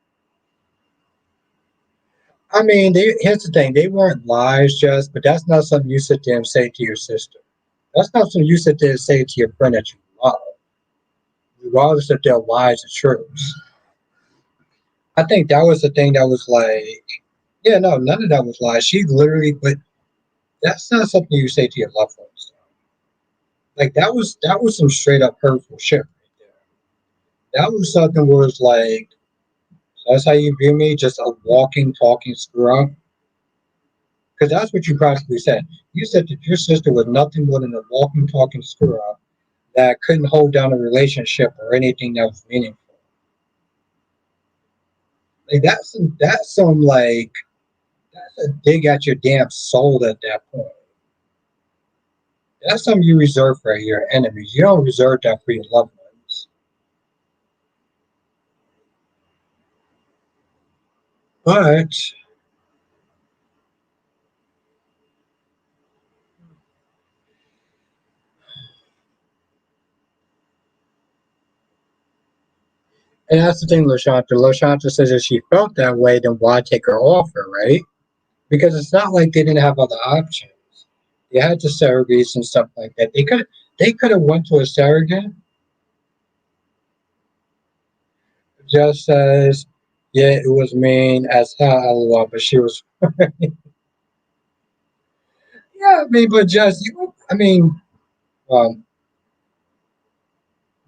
S1: I mean, here's the thing, they weren't lies just, but that's not something you sit there and say to your sister. That's not something you sit there and say to your friend that you love, regardless if their lies or truths. I think that was the thing that was like, yeah, no, none of that was lies. She literally, but that's not something you say to your loved ones. Like that was some straight up hurtful shit right there. That was something where it's like, that's how you view me, just a walking, talking screw up. Because that's what you practically said. You said that your sister was nothing more than a walking, talking screw up that couldn't hold down a relationship or anything that was meaningful. Like that's some like that's a dig at your damn soul at that point. That's something you reserve for your enemies. You don't reserve that for your loved ones. But and that's the thing, LaShanta. LaShanta says if she felt that way, then why take her offer, right? because it's not like they didn't have other options. They had the surrogates and stuff like that. They could have went to a surrogate just as yeah, it was mean as hell, lol, but she was yeah, I mean, but just I mean, um,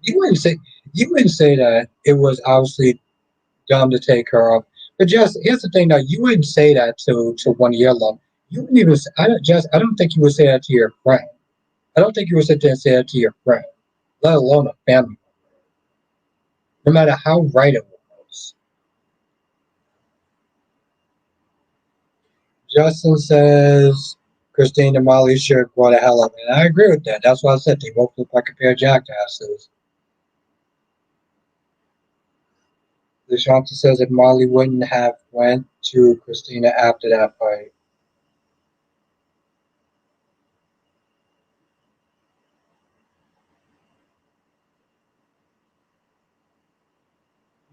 S1: you wouldn't say you wouldn't say that it was obviously dumb to take her off. But just here's the thing, though, you wouldn't say that to one of your loved. You wouldn't even. I don't think you would say that to your friend. I don't think you would sit there and say that to your friend, let alone a family, no matter how right it was. Justin says Christina and Molly should go to hell up, and I agree with that. That's why I said they both look like a pair of jackasses. Deshanta says if Molly wouldn't have went to Christina after that fight.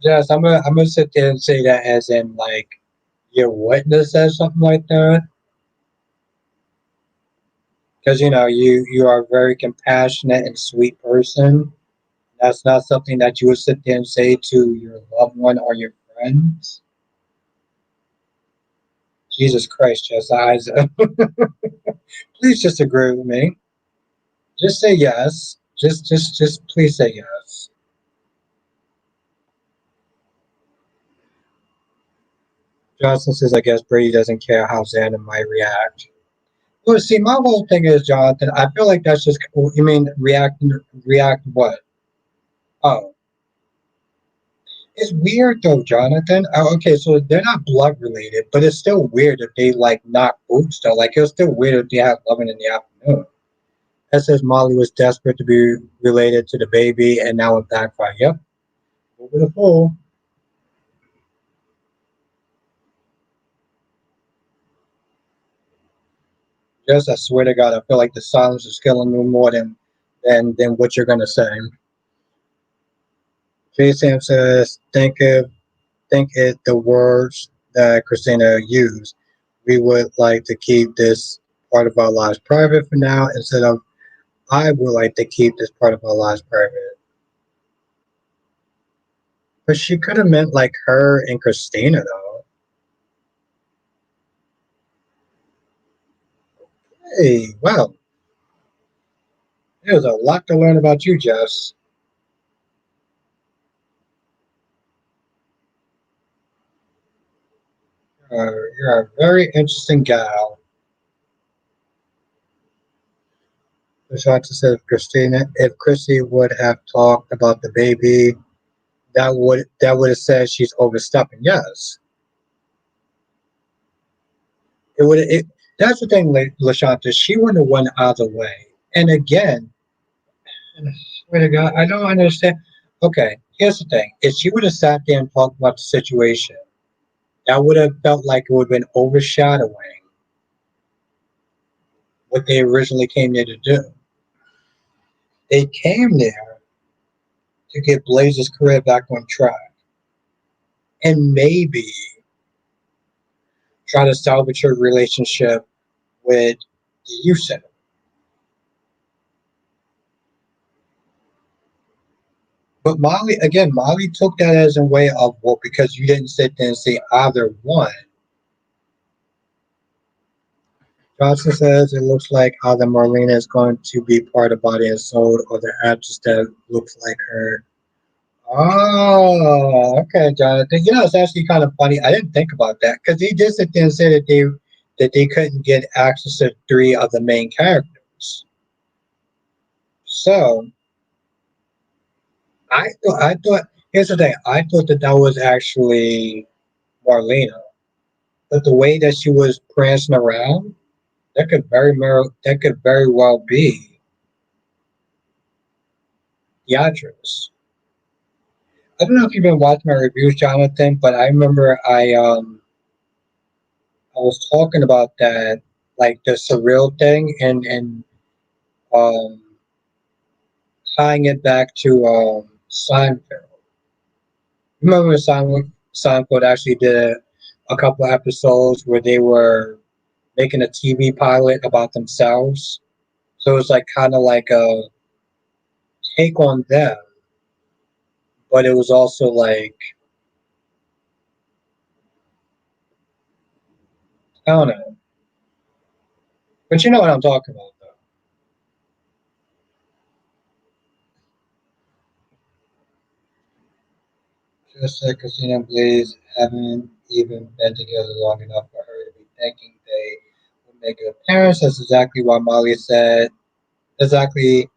S1: Yes, I'm gonna sit there and say that as in like your witness says something like that, because you are a very compassionate and sweet person. That's not something that you would sit there and say to your loved one or your friends. Jesus Christ, Jess Isaac. Please just agree with me. Just say yes. Just please say yes. Johnson says, I guess Brady doesn't care how Xander might react. Well, see, my whole thing is, Jonathan, I feel like that's just, you mean react what? Oh, it's weird though, Jonathan. Oh, okay, so they're not blood related, but it's still weird if they like knock boots though. Like, it's still weird if they have loving in the afternoon. That says Molly was desperate to be related to the baby and now it backfired. Yep, over the pole. Just, I swear to God, I feel like the silence is killing me more than what you're gonna say. Jason says, think it the words that Christina used. We would like to keep this part of our lives private for now instead of I would like to keep this part of our lives private. But she could have meant like her and Christina though. Hey, wow. There's a lot to learn about you, Jess. You're a very interesting gal. Besides, said Christina, if Chrissy would have talked about the baby, that would have said she's overstepping. Yes, it would. That's the thing, Lashanta. She wouldn't have went either way. And again, I swear to God, I don't understand. Okay, here's the thing: if she would have sat there and talked about the situation, that would have felt like it would have been overshadowing what they originally came there to do. They came there to get Blaze's career back on track, and maybe try to salvage her relationship with the youth center. But Molly took that as a way of, well, because you didn't sit there and say either one. Johnson says it looks like either Marlena is going to be part of Body and Soul or the actress that looks like her. Oh, okay, Jonathan. It's actually kind of funny. I didn't think about that because he did sit there and say that they couldn't get access to three of the main characters. So I thought. Here's the thing. I thought that was actually Marlena, but the way that she was prancing around, that could very well be the actress. I don't know if you've been watching my reviews, Jonathan, but I remember I was talking about that, like the surreal thing, and um tying it back to Seinfeld. Remember Seinfeld actually did a couple episodes where they were making a TV pilot about themselves. So it's like kind of like a take on them, but it was also like I don't know, but you know what I'm talking about though. Just like Christina and Blaze haven't even been together long enough for her to be thinking they would make good parents. That's exactly why Molly said. Exactly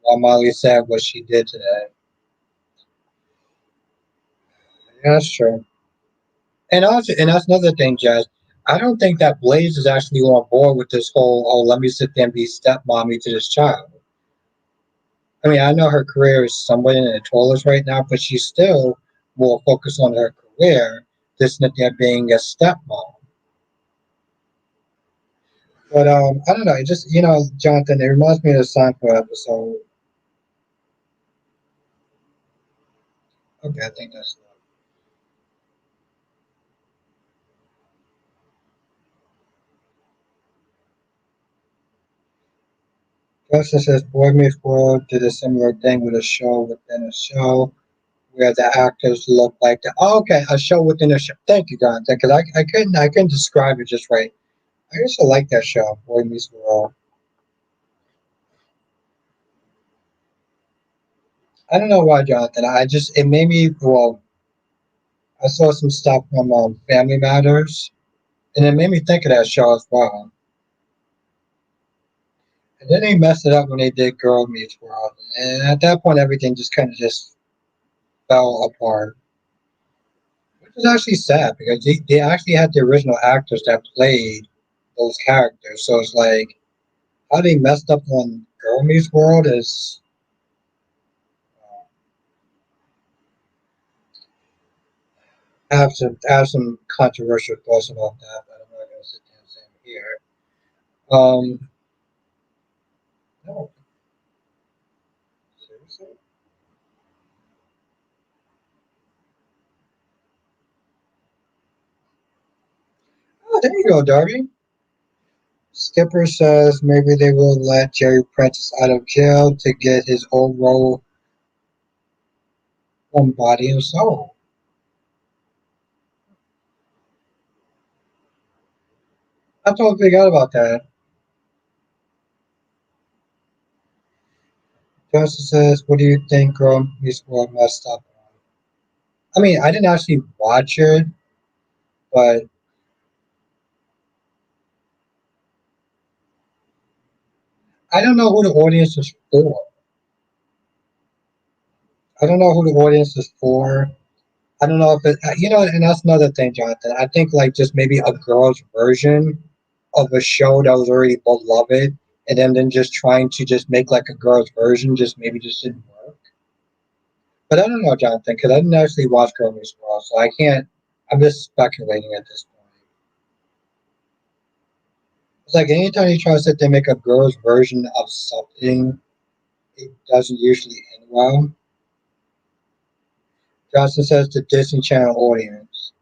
S1: why Molly said what she did today. Yeah, that's true. And also, and that's another thing, Jazz. I don't think that Blaze is actually on board with this whole, oh, let me sit there and be stepmommy to this child. I mean, I know her career is somewhat in the toilets right now, but she's still more focused on her career than sit there being a stepmom. But I don't know. It just Jonathan, it reminds me of the Seinfeld episode. Okay, I think that's Justin says Boy Meets World did a similar thing with a show within a show where the actors look like the oh, okay, a show within a show. Thank you, Jonathan, because I couldn't describe it just right. I used to like that show, Boy Meets World. I don't know why, Jonathan. I just it made me I saw some stuff from Family Matters, and it made me think of that show as well. And then they messed it up when they did Girl Meets World, and at that point, everything just kind of just fell apart, which is actually sad because they actually had the original actors that played those characters. So it's like how they messed up on Girl Meets World is I have some controversial thoughts about that, but I'm not going to sit there and say them here. Um, no, seriously. Oh, there you go, Darby. Skipper says maybe they will let Jerry Prentice out of jail to get his old role on Body and Soul. I totally forgot about that. Justin says, "What do you think Girl Meets World messed up on?" I mean, I didn't actually watch it, but I don't know who the audience is for. I don't know who the audience is for. I don't know if it, and that's another thing, Jonathan. I think like just maybe a girl's version of a show that was already beloved, and then just trying to just make like a girl's version just maybe just didn't work. But I don't know, Jonathan, because I didn't actually watch Girl Meets World, so I can't. I'm just speculating at this point. It's like anytime you try to sit there and make a girl's version of something, it doesn't usually end well. Johnson says the Disney Channel audience.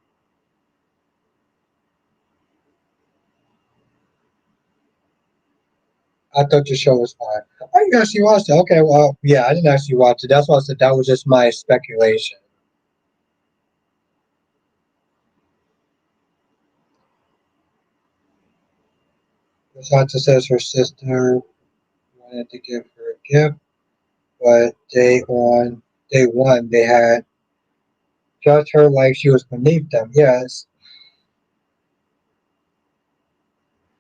S1: I thought the show was fine. Oh, you actually watched it? Okay, well, yeah, I didn't actually watch it. That's why I said that was just my speculation. Johnson says her sister wanted to give her a gift, but day one they had judged her like she was beneath them. Yes,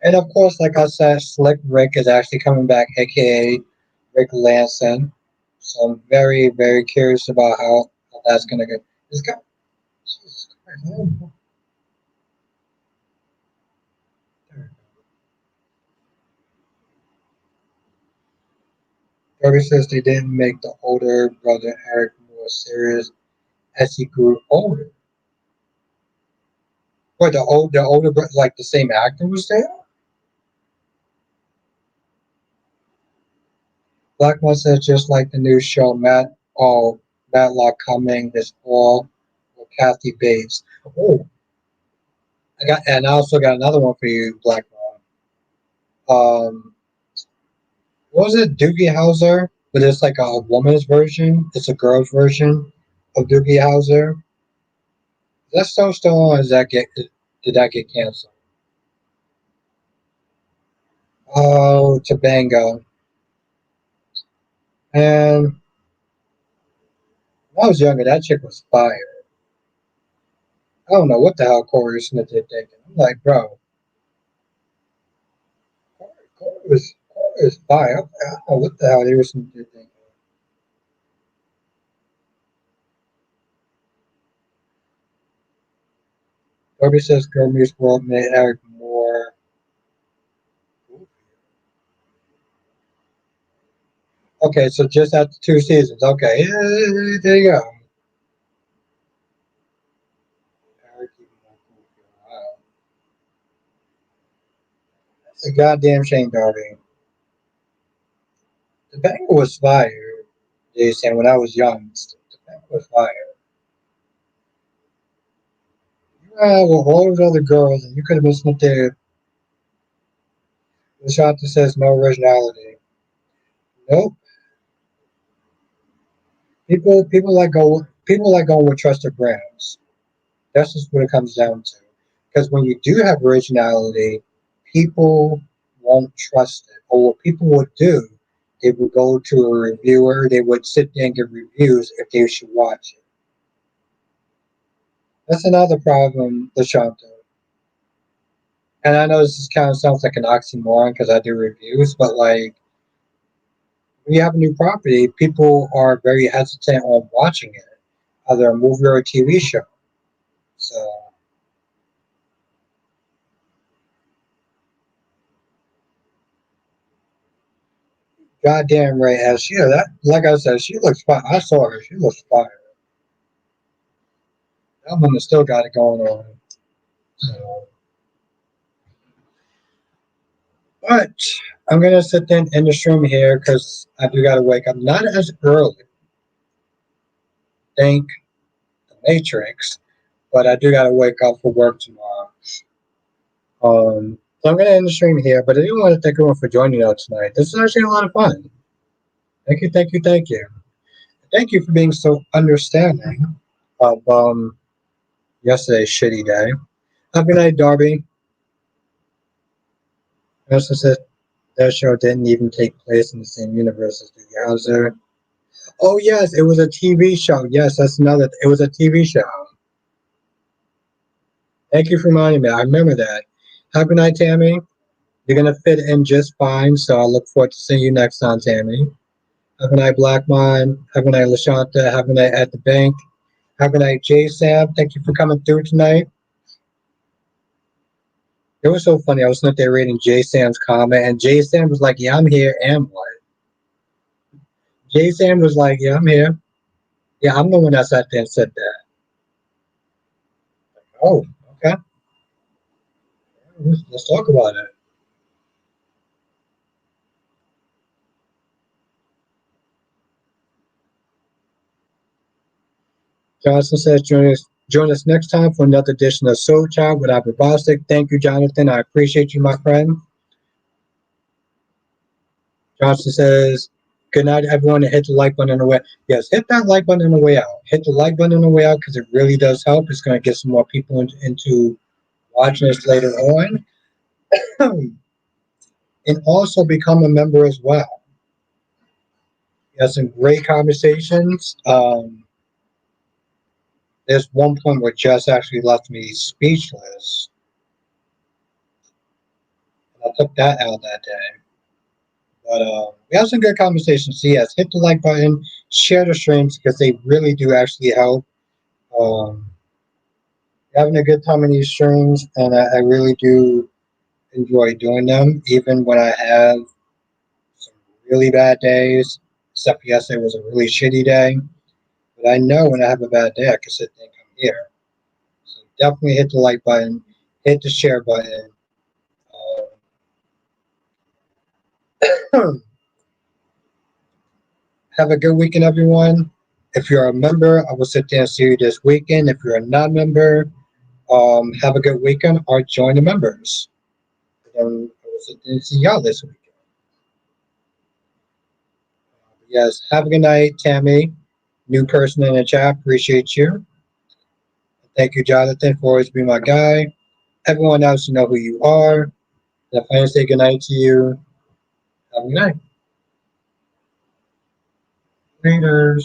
S1: and of course, like I said, Slick Rick is actually coming back, aka Rick Lanson. So I'm very, very curious about how that's gonna go. This guy, Jesus Christ, Kirby says they didn't make the older brother Eric more serious as he grew older. But the older brother, like the same actor was there. Blackmore says just like the new show Matlock coming this fall with Kathy Bates. Oh, I also got another one for you, Blackmore. Um, what was it, Doogie Howser? But it's like a woman's version. It's a girl's version of Doogie Howser. Is that still on? Or did that get canceled? Oh, Tobango. And when I was younger, that chick was fire. I don't know what the hell Corey Smith did thinking. I'm like, bro, Corey was fire. I don't know what the hell they were thinking. Darby says Girl Meets World made Eric more. Okay, so just after 2 seasons. Okay, yeah, there you go. Eric even more goofy. Wow. It's a goddamn shame, Darby. The banger was fire. Jason, when I was young, the banger was fire. You had with all those other girls, and you could have been sitting there. The shot that says no originality. Nope. People like going with trusted brands. That's just what it comes down to. Because when you do have originality, people won't trust it. Or what people would do, they would go to a reviewer, they would sit there and give reviews if they should watch it. That's another problem, LaShanta. And I know this kind of sounds like an oxymoron because I do reviews, but like when you have a new property, people are very hesitant on watching it, either a movie or a TV show. So, goddamn right, as she that like I said, she looks fine. I saw her; she looks fire. That woman still got it going on. So, but I'm gonna sit there and end the stream here because I do gotta wake up. Not as early, thank the Matrix, but I do gotta wake up for work tomorrow. So I'm gonna end the stream here. But I do want to thank everyone for joining us tonight. This is actually a lot of fun. Thank you, thank you, thank you. Thank you for being so understanding of yesterday's shitty day. Have a good night, Darby. Also said that show didn't even take place in the same universe as the Hauser. Oh yes, it was a TV show. Yes, that's another. It was a TV show. Thank you for reminding me. I remember that. Have a good night, Tammy. You're gonna fit in just fine. So I look forward to seeing you next time, Tammy. Have a night, Black Mind. Have a night, Lashanta. Have a night at the bank. Have a night, J Sam. Thank you for coming through tonight. It was so funny. I was sitting there reading J Sam's comment, and J Sam was like, "Yeah, I'm here." And what? J Sam was like, "Yeah, I'm here." Yeah, I'm the one that sat there and said that. Oh, okay. Let's talk about it. Johnson says, join us next time for another edition of Soul Child with Abby Bostic. Thank you, Jonathan. I appreciate you, my friend. Johnson says, good night, everyone, and hit the like button on the way. Yes, hit that like button on the way out. Hit the like button on the way out because it really does help. It's going to get some more people into watching us later on. And also become a member as well. We had some great conversations. There's one point where Jess actually left me speechless. And I took that out that day. But we had some good conversations. So yes, hit the like button, share the streams because they really do actually help. Um, Having a good time in these streams, and I really do enjoy doing them, even when I have some really bad days. Except yesterday was a really shitty day. But I know when I have a bad day, I can sit there and come here. So definitely hit the like button, hit the share button. Have a good weekend, everyone. If you're a member, I will sit there and see you this weekend. If you're a non-member, have a good weekend or join the members. And will see y'all this week. Yes, have a good night, Tammy. New person in the chat, appreciate you. Thank you, Jonathan, for always being my guy. Everyone else, you know who you are. If I didn't say good night to you, have a good night. Laters.